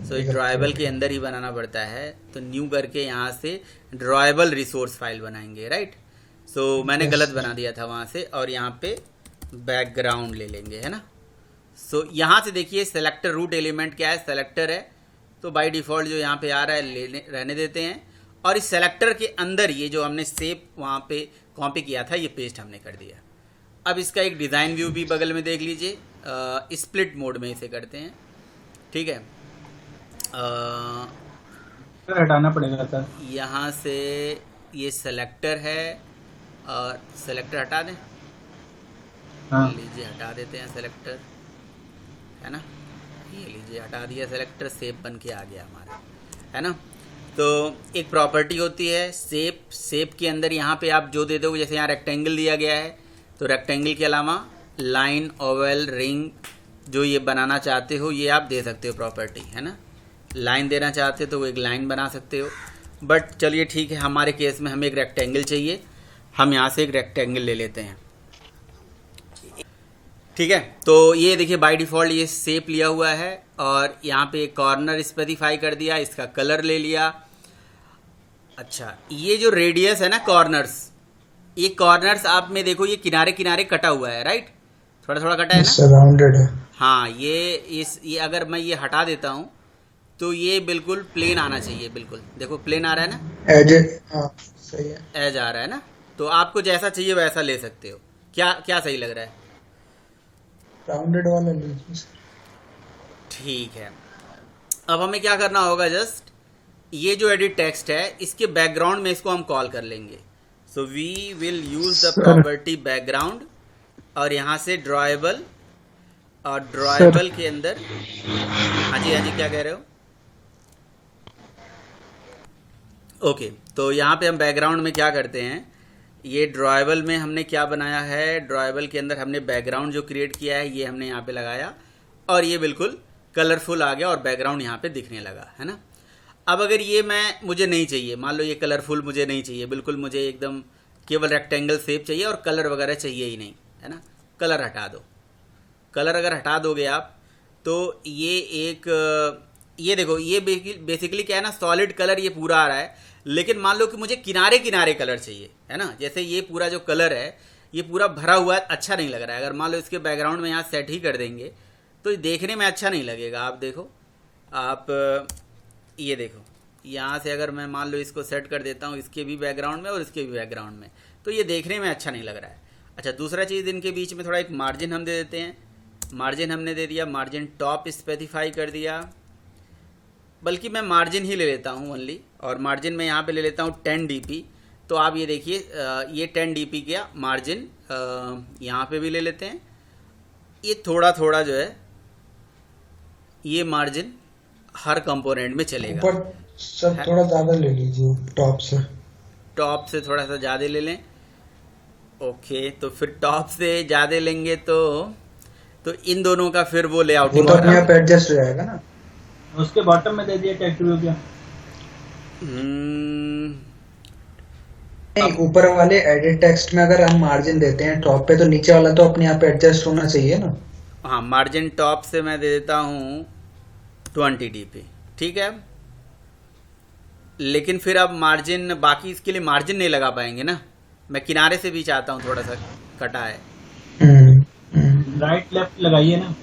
Speaker 1: सो ड्रॉएबल के अंदर ही बनाना पड़ता है। तो न्यू करके यहाँ से ड्रॉएबल रिसोर्स फाइल बनाएंगे, राइट। सो मैंने गलत बना दिया था वहाँ से, और यहाँ पे बैकग्राउंड ले लेंगे, है ना। सो यहाँ से देखिए सेलेक्टर रूट एलिमेंट क्या है, सेलेक्टर है, तो बाय डिफ़ॉल्ट जो यहाँ पे आ रहा है रहने देते हैं। और इस सेलेक्टर के अंदर ये जो हमने सेव वहाँ पे कॉपी किया था, ये पेस्ट हमने कर दिया। अब इसका एक डिज़ाइन व्यू भी बगल में देख लीजिए, स्प्लिट मोड में इसे करते हैं, ठीक है।
Speaker 2: हटाना पड़ेगा सर।
Speaker 1: यहाँ से ये सेलेक्टर है, और सेलेक्टर हटा दें।
Speaker 2: हाँ
Speaker 1: लीजिए हटा देते हैं सेलेक्टर, है ना। ये लीजिए हटा दिया सेलेक्टर, शेप बन के आ गया हमारा, है ना। तो एक प्रॉपर्टी होती है शेप, शेप के अंदर यहाँ पे आप जो दे दोगे, जैसे यहाँ रेक्टेंगल दिया गया है तो रेक्टेंगल के अलावा लाइन, ओवल, रिंग जो ये बनाना चाहते हो ये आप दे सकते हो प्रॉपर्टी, है ना। लाइन देना चाहते हो तो वो एक लाइन बना सकते हो। बट चलिए ठीक है, हमारे केस में हमें एक रेक्टेंगल चाहिए, हम यहाँ से एक रेक्टेंगल ले लेते हैं, ठीक है। तो ये देखिए बाय डिफ़ॉल्ट ये शेप लिया हुआ है और यहाँ पे कॉर्नर स्पेसिफाई कर दिया, इसका कलर ले लिया। अच्छा, ये जो रेडियस है ना कॉर्नर्स, ये कॉर्नर्स आप में देखो ये किनारे किनारे कटा हुआ है, राइट, थोड़ा थोड़ा कटा है ना,
Speaker 3: राउंडेड है।
Speaker 1: हाँ। ये अगर मैं ये हटा देता हूँ तो ये बिल्कुल प्लेन आना चाहिए, बिल्कुल देखो प्लेन आ रहा है ना,
Speaker 3: एज, हाँ सही है,
Speaker 1: एज आ रहा है ना। तो आपको जैसा चाहिए वैसा ले सकते हो। क्या क्या सही लग रहा है?
Speaker 3: राउंडेड वाला लीजिए सर।
Speaker 1: ठीक है, अब हमें क्या करना होगा, जस्ट ये जो एडिट टेक्स्ट है इसके बैकग्राउंड में इसको हम कॉल कर लेंगे। So we will use the property background और यहाँ से ड्रॉएबल, और ड्रॉएबल के अंदर, हाँ जी क्या कह रहे हो? ओके, तो यहाँ पे हम बैकग्राउंड में क्या करते हैं, ये ड्रॉएबल में हमने क्या बनाया है, ड्रॉएबल के अंदर हमने बैकग्राउंड जो क्रिएट किया है ये हमने यहाँ पे लगाया और ये बिल्कुल कलरफुल आ गया और बैकग्राउंड यहाँ पे दिखने लगा, है ना। अब अगर ये मुझे नहीं चाहिए, मान लो ये कलरफुल मुझे नहीं चाहिए, बिल्कुल मुझे एकदम केवल रेक्टेंगल शेप चाहिए और कलर वगैरह चाहिए ही नहीं, है ना। कलर हटा दो, कलर अगर हटा दोगे आप तो ये देखो ये बेसिकली क्या है ना, सॉलिड कलर ये पूरा आ रहा है, लेकिन मान लो कि मुझे किनारे किनारे कलर चाहिए, है ना। जैसे ये पूरा जो कलर है ये पूरा भरा हुआ है, अच्छा नहीं लग रहा है। अगर मान लो इसके बैकग्राउंड में यहाँ सेट ही कर देंगे तो देखने में अच्छा नहीं लगेगा। आप देखो, आप ये देखो यहाँ से अगर मैं मान लो इसको सेट कर देता हूँ इसके भी बैकग्राउंड में और इसके भी बैकग्राउंड में, तो ये देखने में अच्छा नहीं लग रहा है। अच्छा, दूसरा चीज़ इनके बीच में थोड़ा एक मार्जिन हम दे देते हैं। मार्जिन हमने दे दिया, मार्जिन टॉप स्पेसिफाई कर दिया, बल्कि मैं मार्जिन ही ले लेता हूँ ओनली, और मार्जिन में यहाँ पे ले लेता हूँ 10 dp। तो आप ये देखिए ये 10 dp का मार्जिन यहाँ पे भी ले लेते हैं। ये थोड़ा थोड़ा जो है ये मार्जिन हर कंपोनेंट में चलेगा।
Speaker 3: ऊपर सब थोड़ा ज्यादा ले लीजिए, टॉप से
Speaker 1: थोड़ा सा ज़्यादा ले लें। ओके, तो फिर टॉप से ज़्यादा लेंगे तो इन दोनों का फिर वो लेआउट
Speaker 3: वो तो अपने आप एडजस्ट हो जाएगा ना।
Speaker 2: उसके बॉटम में दे दिया टेक्स्ट व्यू क्या?
Speaker 3: नहीं, ऊपर वाले एडिट टेक्स्ट में अगर हम मार्जिन देते हैं टॉप पे तो नीचे वाला तो अपने आप एडजस्ट होना चाहिए ना।
Speaker 1: हाँ, मार्जिन टॉप से मैं दे देता हूँ 20 dp, ठीक है। लेकिन फिर अब मार्जिन बाकी इसके लिए मार्जिन नहीं लगा पाएंगे ना, मैं किनारे से भी चाहता हूँ थोड़ा सा कटा है।
Speaker 2: राइट लेफ्ट लगाइए ना,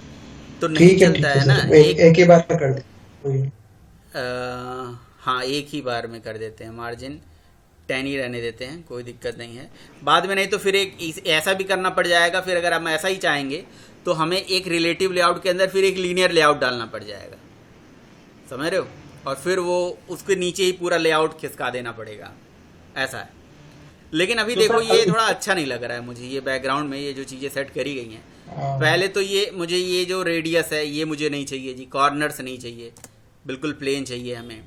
Speaker 1: तो नहीं चलता है ना।
Speaker 3: एक ही बार कर दे।
Speaker 1: हाँ, एक ही बार में कर देते हैं, मार्जिन 10 ही रहने देते हैं, कोई दिक्कत नहीं है। बाद में नहीं तो फिर एक ऐसा भी करना पड़ जाएगा, फिर अगर हम ऐसा ही चाहेंगे तो हमें एक रिलेटिव लेआउट के अंदर फिर एक लीनियर लेआउट डालना पड़ जाएगा, समझ रहे हो, और फिर वो उसके नीचे ही पूरा लेआउट खिसका देना पड़ेगा, ऐसा है। लेकिन अभी देखो ये थोड़ा अच्छा नहीं लग रहा है मुझे, ये बैकग्राउंड में ये जो चीज़ें सेट करी गई हैं। पहले तो मुझे ये जो रेडियस है ये मुझे नहीं चाहिए जी, कॉर्नर्स नहीं चाहिए, बिल्कुल प्लेन चाहिए हमें।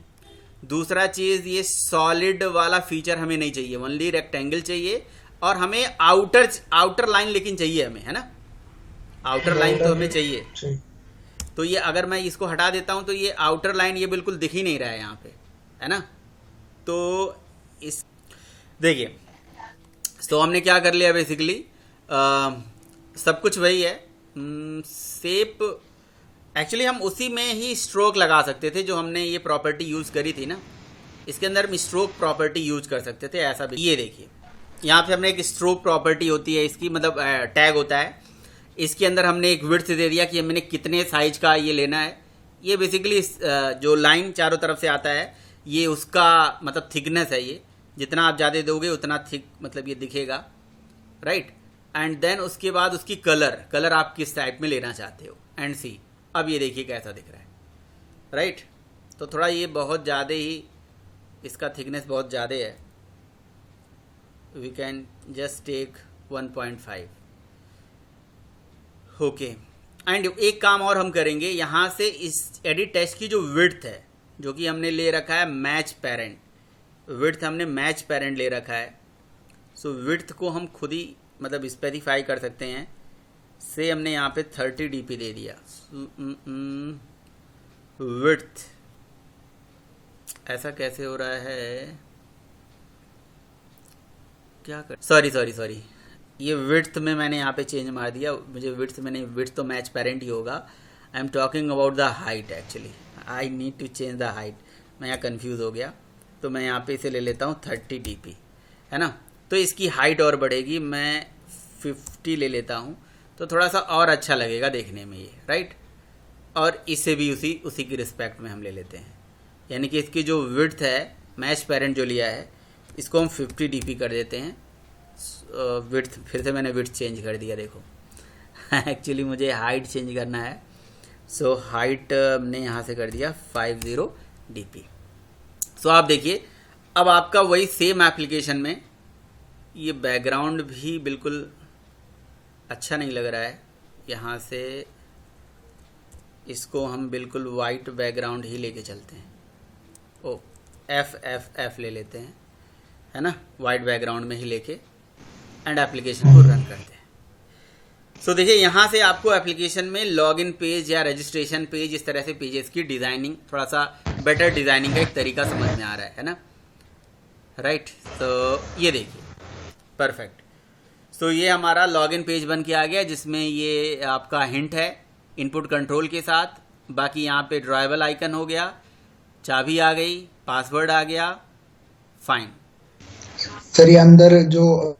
Speaker 1: दूसरा चीज़, ये सॉलिड वाला फीचर हमें नहीं चाहिए, ओनली रेक्टेंगल चाहिए, और हमें आउटर लाइन लेकिन चाहिए हमें, है ना। आउटर लाइन तो हमें चाहिए। तो ये अगर मैं इसको हटा देता हूँ तो ये आउटर लाइन ये बिल्कुल दिख ही नहीं रहा है यहाँ पे, है ना। तो इस देखिए, तो हमने क्या कर लिया बेसिकली, सब कुछ वही है। शेप एक्चुअली हम उसी में ही स्ट्रोक लगा सकते थे, जो हमने ये प्रॉपर्टी यूज़ करी थी ना, इसके अंदर हम स्ट्रोक प्रॉपर्टी यूज कर सकते थे, ऐसा भी। ये देखिए यहाँ पे हमने एक स्ट्रोक प्रॉपर्टी होती है इसकी, मतलब टैग होता है, इसके अंदर हमने एक विड्थ दे दिया कि हमने कितने साइज का ये लेना है। ये बेसिकली जो लाइन चारों तरफ से आता है ये उसका मतलब थिकनेस है, ये जितना आप ज़्यादा दोगे उतना थिक मतलब ये दिखेगा, राइट। एंड देन उसके बाद उसकी कलर आप किस टाइप में लेना चाहते हो, एंड सी अब ये देखिए कैसा दिख रहा है, राइट। तो थोड़ा ये बहुत ज़्यादा ही इसका थिकनेस बहुत ज़्यादा है, we can just take 1.5. Okay. And एक काम और हम करेंगे, यहाँ से इस एडिट टेक्स्ट की जो विड्थ है, जो कि हमने ले रखा है मैच पेरेंट, विड्थ हमने मैच पेरेंट ले रखा है. सो विड्थ को हम खुद ही मतलब स्पेसिफाई कर सकते हैं. से हमने यहाँ पे 30 dp दे दिया. विड्थ ऐसा कैसे हो रहा है, क्या कर, सॉरी ये विड्थ में मैंने यहाँ पे चेंज मार दिया. मुझे विड्थ में नहीं, विड्थ तो मैच पेरेंट ही होगा. I am talking about the height. Actually I need to change the height. मैं यहाँ कंफ्यूज हो गया, तो मैं यहाँ पे इसे ले लेता हूँ 30 dp, है ना. तो इसकी हाइट और बढ़ेगी. मैं 50 ले लेता हूँ, तो थोड़ा सा और अच्छा लगेगा देखने में ये, राइट. और इसे भी उसी की रिस्पेक्ट में हम ले लेते हैं. यानी कि इसकी जो विड्थ है, मैच पेरेंट जो लिया है, इसको हम 50 dp कर देते हैं. विड्थ, फिर से मैंने विड्थ चेंज कर दिया, देखो. एक्चुअली मुझे हाइट चेंज करना है. सो हाइट ने यहाँ से कर दिया 50 dp. सो आप देखिए, अब आपका वही सेम एप्लीकेशन में ये बैकग्राउंड भी बिल्कुल अच्छा नहीं लग रहा है. यहाँ से इसको हम बिल्कुल वाइट बैकग्राउंड ही लेके चलते हैं. ओ एफ ले लेते हैं, है ना, वाइट बैकग्राउंड में ही लेके एंड एप्लीकेशन को रन करते हैं. सो देखिए, यहाँ से आपको एप्लीकेशन में लॉगिन पेज या रजिस्ट्रेशन पेज, इस तरह से पेजेस की डिज़ाइनिंग, थोड़ा सा बेटर डिज़ाइनिंग का एक तरीका समझ में आ रहा है ना, राइट. तो ये देखिए, परफेक्ट. सो ये हमारा लॉगिन पेज बन के आ गया, जिसमें ये आपका हिंट है इनपुट कंट्रोल के साथ. बाकी यहाँ पे ड्राइबल आइकन हो गया, चाबी आ गई, पासवर्ड आ गया, फाइन.
Speaker 3: सर ये अंदर जो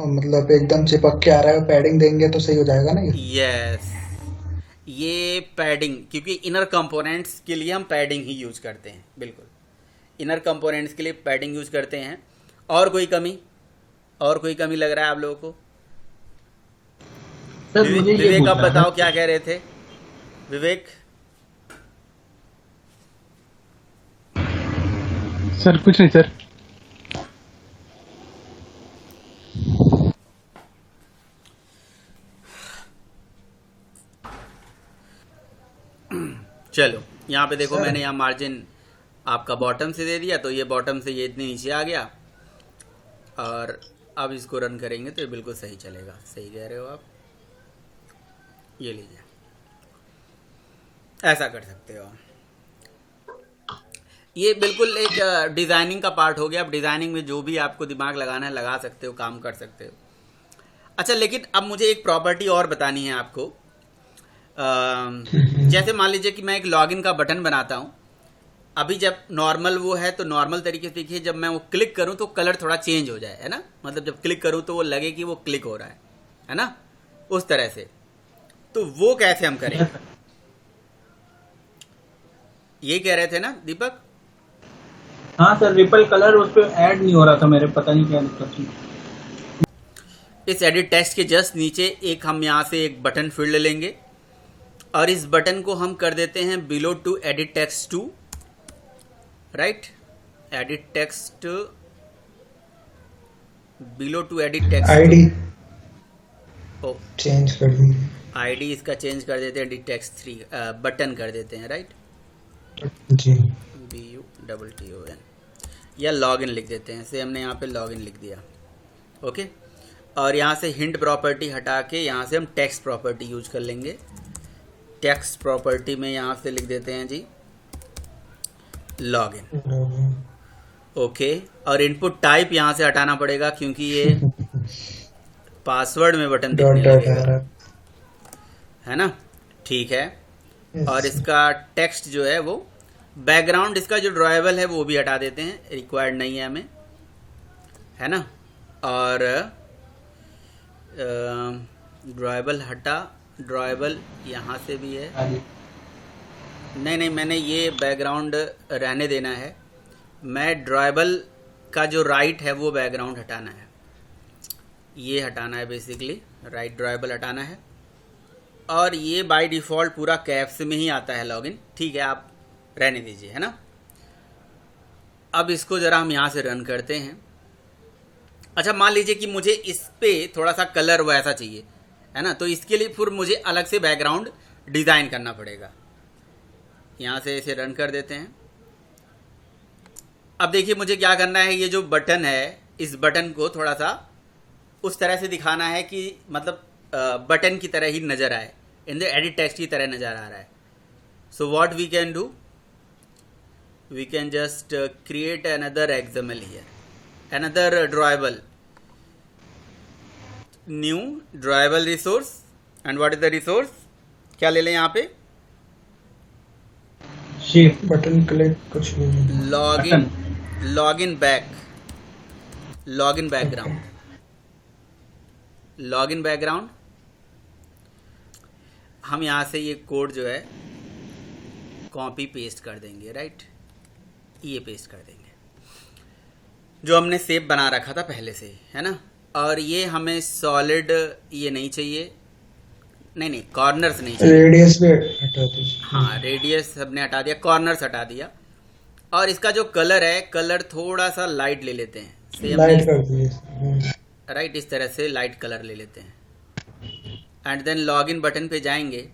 Speaker 3: मतलब एकदम चिपक के आ रहा है, पैडिंग देंगे तो सही हो जाएगा ना ये?
Speaker 1: यस, ये पैडिंग, क्योंकि इनर कंपोनेंट्स के लिए हम पैडिंग ही यूज करते हैं. बिल्कुल, इनर कंपोनेंट्स के लिए पैडिंग यूज करते हैं. और कोई कमी लग रहा है आप लोगों को?
Speaker 2: सर मुझे ये
Speaker 1: विवेक, आप
Speaker 2: पूछना
Speaker 1: बताओ
Speaker 2: है।
Speaker 1: क्या कह रहे थे विवेक?
Speaker 5: सर कुछ नहीं सर.
Speaker 1: चलो, यहाँ पे देखो, मैंने यहाँ मार्जिन आपका बॉटम से दे दिया, तो ये बॉटम से ये इतने नीचे आ गया. और अब इसको रन करेंगे तो ये बिल्कुल सही चलेगा. सही कह रहे हो आप. ये लीजिए, ऐसा कर सकते हो. ये बिल्कुल एक डिज़ाइनिंग का पार्ट हो गया. अब डिज़ाइनिंग में जो भी आपको दिमाग लगाना है लगा सकते हो, काम कर सकते हो. अच्छा, लेकिन अब मुझे एक प्रॉपर्टी और बतानी है आपको. जैसे मान लीजिए कि मैं एक लॉगिन का बटन बनाता हूँ. अभी जब नॉर्मल वो है, तो नॉर्मल तरीके से देखिए, जब मैं वो क्लिक करूँ तो कलर थोड़ा चेंज हो जाए, है ना. मतलब जब क्लिक करूँ तो वो लगे कि वो क्लिक हो रहा है ना, उस तरह से. तो वो कैसे हम करें, ये कह रहे थे ना दीपक?
Speaker 2: हाँ सर, रिपल कलर उस पर ऐड नहीं हो रहा था मेरे, पता नहीं क्या दिक्कत थी.
Speaker 1: इस एडिट टेक्स्ट के जस्ट नीचे एक हम यहाँ से एक बटन फील्ड लेंगे, और इस बटन को हम कर देते हैं below to edit text two, right. Edit text, below to edit text
Speaker 3: ID
Speaker 1: ओ
Speaker 3: चेंज कर दी.
Speaker 1: आईडी इसका चेंज कर देते हैं, एडिट टेक्स्ट 3 बटन कर देते हैं, राइट.
Speaker 3: जी,
Speaker 1: BUTTON, या लॉगिन लिख देते हैं. से हमने यहाँ पे लॉगिन लिख दिया. ओके. और यहाँ से हिंट प्रॉपर्टी हटा के यहाँ से हम टेक्स्ट प्रॉपर्टी यूज कर लेंगे. टेक्स्ट प्रॉपर्टी में यहाँ से लिख देते हैं जी लॉगिन. ओके. और इनपुट टाइप यहाँ से हटाना पड़ेगा, क्योंकि ये पासवर्ड में बटन दिखने लगेगा, है ना. ठीक है. और इसका टेक्स्ट जो है वो बैकग्राउंड, इसका जो ड्राइबल है वो भी हटा देते हैं, रिक्वायर्ड नहीं है हमें, है ना. और ड्राइबल हटा, ड्राइबल यहाँ से भी है. नहीं, मैंने ये बैकग्राउंड रहने देना है. मैं ड्राइबल का जो राइट है वो बैकग्राउंड हटाना है, ये हटाना है बेसिकली, राइट ड्राइबल हटाना है. और ये बाय डिफ़ॉल्ट पूरा कैप्स में ही आता है लॉगिन. ठीक है, आप रहने दीजिए, है ना. अब इसको ज़रा हम यहाँ से रन करते हैं. अच्छा, मान लीजिए कि मुझे इस पे थोड़ा सा कलर वैसा चाहिए, है ना, तो इसके लिए फिर मुझे अलग से बैकग्राउंड डिज़ाइन करना पड़ेगा। यहाँ से इसे रन कर देते हैं। अब देखिए मुझे क्या करना है, ये जो बटन है, इस बटन को थोड़ा सा उस तरह से दिखाना है कि मतलब बटन की तरह ही नज़र आए, इन द एडिट टेक्स्ट की तरह नज़र आ रहा है। So what we can do, we can just create another XML here, another drawable, new drawable resource, and what is the resource, क्या ले लें यहाँ पे,
Speaker 2: शेप
Speaker 3: बटन क्लिक कुछ भी नहीं।
Speaker 1: Login back, login background, login background. हम यहाँ से ये कोड जो है कॉपी पेस्ट कर देंगे, राइट, ये पेस्ट कर देंगे जो हमने सेव बना रखा था पहले से, है ना। और ये हमें सॉलिड ये नहीं चाहिए, नहीं कॉर्नर्स नहीं चाहिए,
Speaker 3: रेडियस भी हटा दीजिए।
Speaker 1: हाँ रेडियस हमने हटा दिया, कॉर्नर्स हटा दिया। और इसका जो कलर है, कलर थोड़ा सा लाइट ले लेते हैं, सेम
Speaker 3: लाइट कर दीजिए।
Speaker 1: राइट, इस तरह से लाइट कलर ले लेते हैं। एंड देन लॉगिन बटन पे जाएंगे।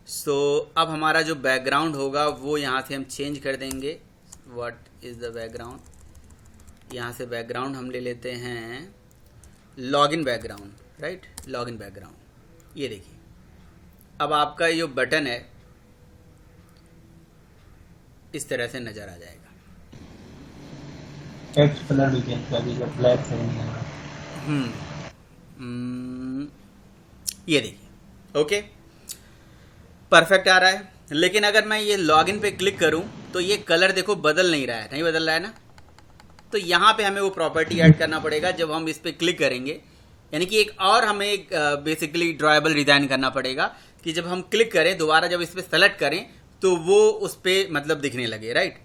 Speaker 1: सो अब हमारा जो बैकग्राउंड होगा वो यहाँ से हम चेंज कर देंगे। व्हाट इज़ द बैकग्राउंड, यहाँ से बैकग्राउंड हम ले लेते हैं login background, right, login background. ये देखिए अब आपका ये जो बटन है इस तरह से नज़र आ जाएगा।
Speaker 2: टेक्स्ट कलर भी चेंज कर दीजिए, ब्लैक से नहीं है।
Speaker 1: ये देखिए, ओके, परफेक्ट आ रहा है। लेकिन अगर मैं ये लॉगिन पे क्लिक करूं तो ये कलर देखो बदल नहीं रहा है, नहीं बदल रहा है ना। तो यहाँ पे हमें वो प्रॉपर्टी ऐड करना पड़ेगा जब हम इस पे क्लिक करेंगे, यानी कि एक और हमें एक बेसिकली ड्रॉएबल डिज़ाइन करना पड़ेगा कि जब हम क्लिक करें दोबारा, जब इस पर सेलेक्ट करें तो वो उस पर मतलब दिखने लगे, राइट।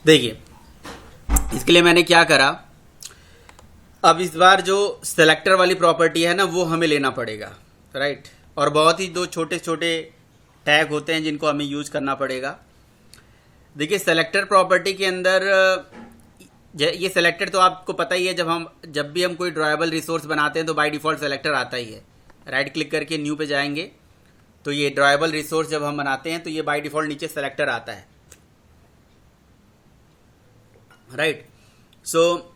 Speaker 1: देखिए इसके लिए मैंने क्या करा, अब इस बार जो सेलेक्टर वाली प्रॉपर्टी है ना वो हमें लेना पड़ेगा, राइट। और बहुत ही दो छोटे छोटे टैग होते हैं जिनको हमें यूज करना पड़ेगा। देखिए सेलेक्टर प्रॉपर्टी के अंदर ये सेलेक्टर तो आपको पता ही है, जब भी हम कोई ड्रॉएबल रिसोर्स बनाते हैं तो बाय डिफ़ॉल्ट सेलेक्टर आता ही है। राइट क्लिक करके न्यू पे जाएंगे तो ये ड्रॉएबल रिसोर्स जब हम बनाते हैं तो ये बाय डिफ़ॉल्ट नीचे सेलेक्टर आता है, राइट। सो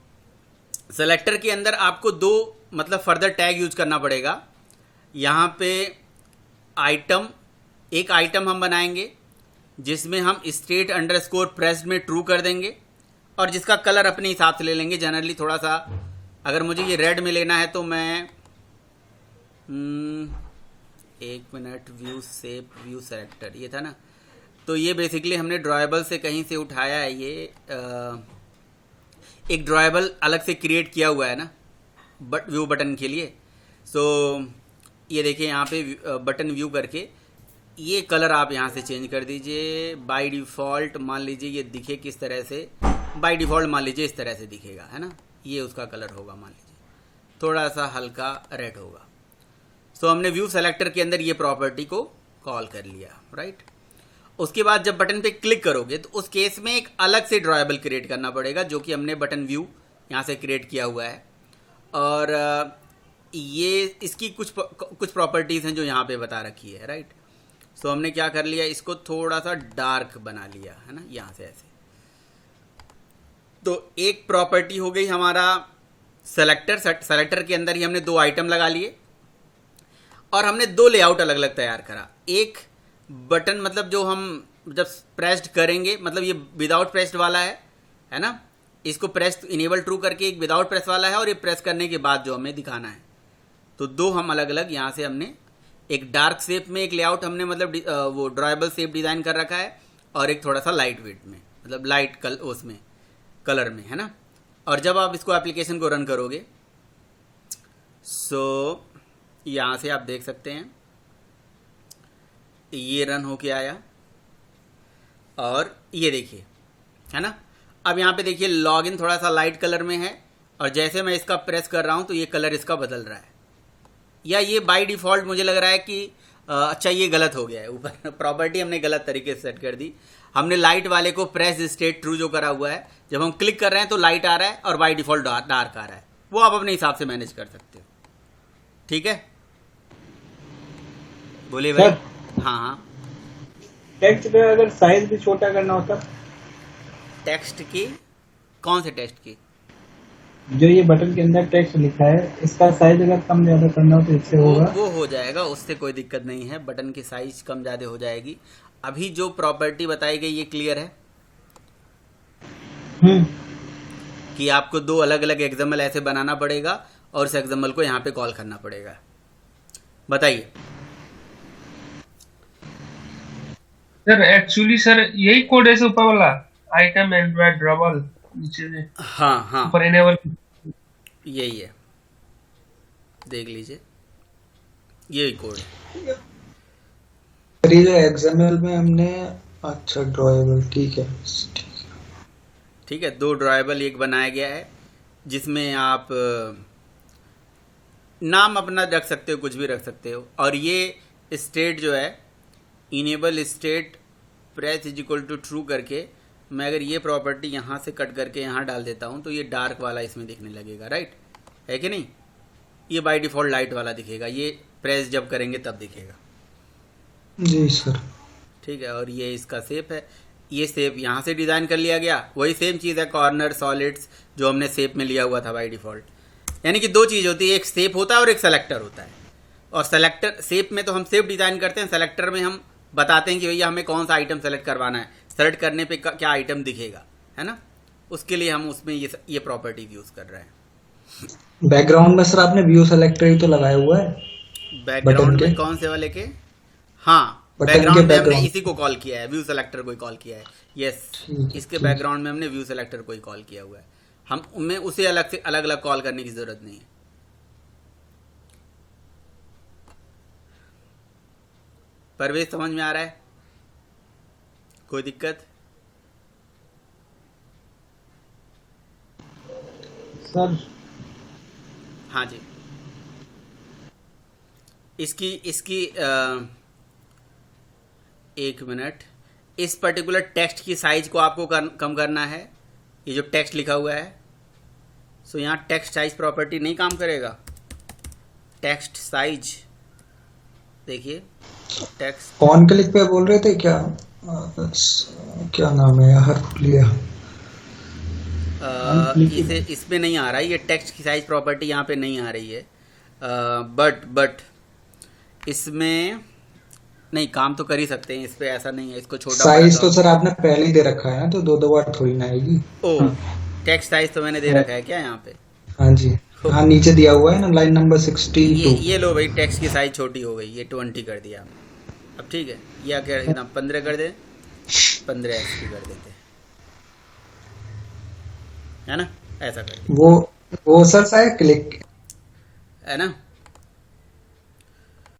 Speaker 1: सेलेक्टर के अंदर आपको दो मतलब फर्दर टैग यूज करना पड़ेगा। यहाँ पे आइटम, एक आइटम हम बनाएंगे जिसमें हम स्टेट अंडरस्कोर प्रेस्ड में ट्रू कर देंगे और जिसका कलर अपने हिसाब से ले लेंगे। जनरली थोड़ा सा अगर मुझे ये रेड में लेना है तो मैं एक मिनट, व्यू सेप व्यू सेलेक्टर ये था ना, तो ये बेसिकली हमने ड्रॉएबल से कहीं से उठाया है। ये एक ड्रॉएबल अलग से क्रिएट किया हुआ है ना व्यू बटन के लिए। सो ये देखिए यहाँ पे बटन व्यू करके ये कलर आप यहाँ से चेंज कर दीजिए। बाय डिफ़ॉल्ट मान लीजिए ये दिखे किस तरह से, बाय डिफ़ॉल्ट मान लीजिए इस तरह से दिखेगा, है ना। ये उसका कलर होगा, मान लीजिए थोड़ा सा हल्का रेड होगा। सो हमने व्यू सेलेक्टर के अंदर ये प्रॉपर्टी को कॉल कर लिया, राइट। उसके बाद जब बटन पे क्लिक करोगे तो उस केस में एक अलग से ड्रॉएबल क्रिएट करना पड़ेगा जो कि हमने बटन व्यू यहाँ से क्रिएट किया हुआ है। और ये इसकी कुछ प्रॉपर्टीज़ हैं जो यहाँ पे बता रखी है, राइट। सो हमने क्या कर लिया, इसको थोड़ा सा डार्क बना लिया, है ना, यहाँ से ऐसे। तो एक प्रॉपर्टी हो गई हमारा सेलेक्टर के अंदर ही हमने दो आइटम लगा लिए और हमने दो लेआउट अलग अलग तैयार करा। एक बटन मतलब जो हम जब प्रेस्ड करेंगे, मतलब ये विदाउट प्रेस्ड वाला है ना, इसको प्रेस इनेबल ट्रू करके एक विदाउट प्रेस वाला है और ये प्रेस करने के बाद जो हमें दिखाना है। तो दो हम अलग अलग यहाँ से हमने एक डार्क शेप में एक लेआउट हमने मतलब वो ड्रॉएबल शेप डिज़ाइन कर रखा है और एक थोड़ा सा लाइट वेट में, मतलब लाइट उसमें कलर में, है ना। और जब आप इसको एप्लीकेशन को रन करोगे सो यहाँ से आप देख सकते हैं ये रन होके आया और ये देखिए, है ना। अब यहाँ पे देखिए लॉगिन थोड़ा सा लाइट कलर में है और जैसे मैं इसका प्रेस कर रहा हूँ तो ये कलर इसका बदल रहा है। या ये बाय डिफ़ॉल्ट मुझे लग रहा है कि अच्छा ये गलत हो गया है, ऊपर प्रॉपर्टी हमने गलत तरीके से सेट कर दी। हमने लाइट वाले को प्रेस स्टेट ट्रू जो करा हुआ है, जब हम क्लिक कर रहे हैं तो लाइट आ रहा है और बाई डिफॉल्ट डार्क आ रहा है, वो आप अपने हिसाब से मैनेज कर सकते हो। ठीक है, बोले भाई। हाँ हाँ,
Speaker 2: टेक्स्ट का अगर साइज भी छोटा करना होता,
Speaker 1: टेक्स्ट की कौन से टेक्स्ट की?
Speaker 2: जो ये बटन के अंदर टेक्स्ट लिखा है, इसका साइज अगर कम ज्यादा करना हो तो इससे होगा?
Speaker 1: वो हो जाएगा, उससे कोई दिक्कत नहीं है, बटन की साइज कम ज़्यादा हो जाएगी। अभी जो प्रॉपर्टी बताई गई ये क्लियर है कि आपको दो अलग अलग एग्जाम्पल ऐसे बनाना पड़ेगा और उस एग्जाम्पल को यहाँ पे कॉल करना पड़ेगा। बताइए
Speaker 4: सर। एक्चुअली सर यही कोड है ऊपर वाला, आइटम एंड्रॉइड ड्रॉबल नीचे से
Speaker 1: हाँ हाँ
Speaker 4: ऊपर इनेबल,
Speaker 1: यही है, देख लीजिए यही कोड है।
Speaker 3: सर ये जो XML में हमने, अच्छा ड्रॉएबल, ठीक है।
Speaker 1: ठीक है, दो ड्रॉएबल एक बनाया गया है जिसमें आप नाम अपना रख सकते हो, कुछ भी रख सकते हो। और ये स्टेट जो है, enable state press is equal to true करके मैं अगर ये प्रॉपर्टी यहाँ से कट करके यहाँ डाल देता हूँ तो ये डार्क वाला इसमें दिखने लगेगा, राइट है कि नहीं? ये बाय डिफ़ॉल्ट लाइट वाला दिखेगा, ये प्रेस जब करेंगे तब दिखेगा।
Speaker 3: जी सर।
Speaker 1: ठीक है, और ये इसका शेप है, ये शेप यहाँ से डिज़ाइन कर लिया गया, वही सेम चीज़ है कॉर्नर सॉलिड्स जो हमने शेप में लिया हुआ था बाय डिफ़ॉल्ट। यानी कि दो चीज़ होती है, एक शेप होता है और एक सेलेक्टर होता है। और सेलेक्टर, शेप में तो हम शेप डिज़ाइन करते हैं, सेलेक्टर में हम बताते हैं कि भैया हमें कौन सा आइटम सेलेक्ट करवाना है, सेलेक्ट करने पे क्या आइटम दिखेगा, है ना? उसके लिए हम उसमें ये प्रॉपर्टी यूज़ कर रहे हैं।
Speaker 3: बैकग्राउंड में सर आपने व्यू सेलेक्टर ही तो लगाया हुआ है
Speaker 1: बैकग्राउंड में कौन से वाले के? हाँ, बैकग्राउंड में हमने इसी को कॉल किया है, व्यू सेलेक्टर को ही कॉल किया है। यस, इसके बैकग्राउंड में हमने व्यू सेलेक्टर को ही कॉल किया हुआ है। हम उनमें उसे अलग से अलग अलग कॉल करने की जरूरत नहीं है। परवेश समझ में आ रहा है? कोई दिक्कत?
Speaker 2: सर
Speaker 1: हाँ जी, इसकी एक मिनट, इस पर्टिकुलर टेक्स्ट की साइज को आपको कम करना है। ये जो टेक्स्ट लिखा हुआ है, सो यहाँ टेक्स्ट साइज प्रॉपर्टी नहीं काम करेगा। टेक्स्ट साइज देखिए, टेक्स्ट
Speaker 3: ऑन क्लिक पे बोल रहे थे क्या? क्या नाम है यार, भूल गया।
Speaker 1: इसे इसमें नहीं आ रहा है, ये टेक्स्ट की साइज प्रॉपर्टी यहाँ पे नहीं आ रही है। बट इसमें नहीं, काम तो कर ही सकते हैं इस पे, ऐसा नहीं है। इसको छोटा
Speaker 3: साइज तो सर आपने पहले ही दे रखा है, तो दो बार थोड़ी ना आएगी।
Speaker 1: ओ, टेक्स्ट साइज तो मैंने दे रखा है क्या यहाँ पे?
Speaker 3: हाँ जी, हाँ नीचे दिया हुआ है ना, लाइन नंबर 62।
Speaker 1: ये लो भाई, टेक्स्ट की साइज छोटी हो गई, ये 20 कर दिया हमने। अब ठीक है, या क्या 15 कर दे, 15 XP कर देते है ना, ऐसा कर
Speaker 3: वो सर शायद क्लिक
Speaker 1: है ना।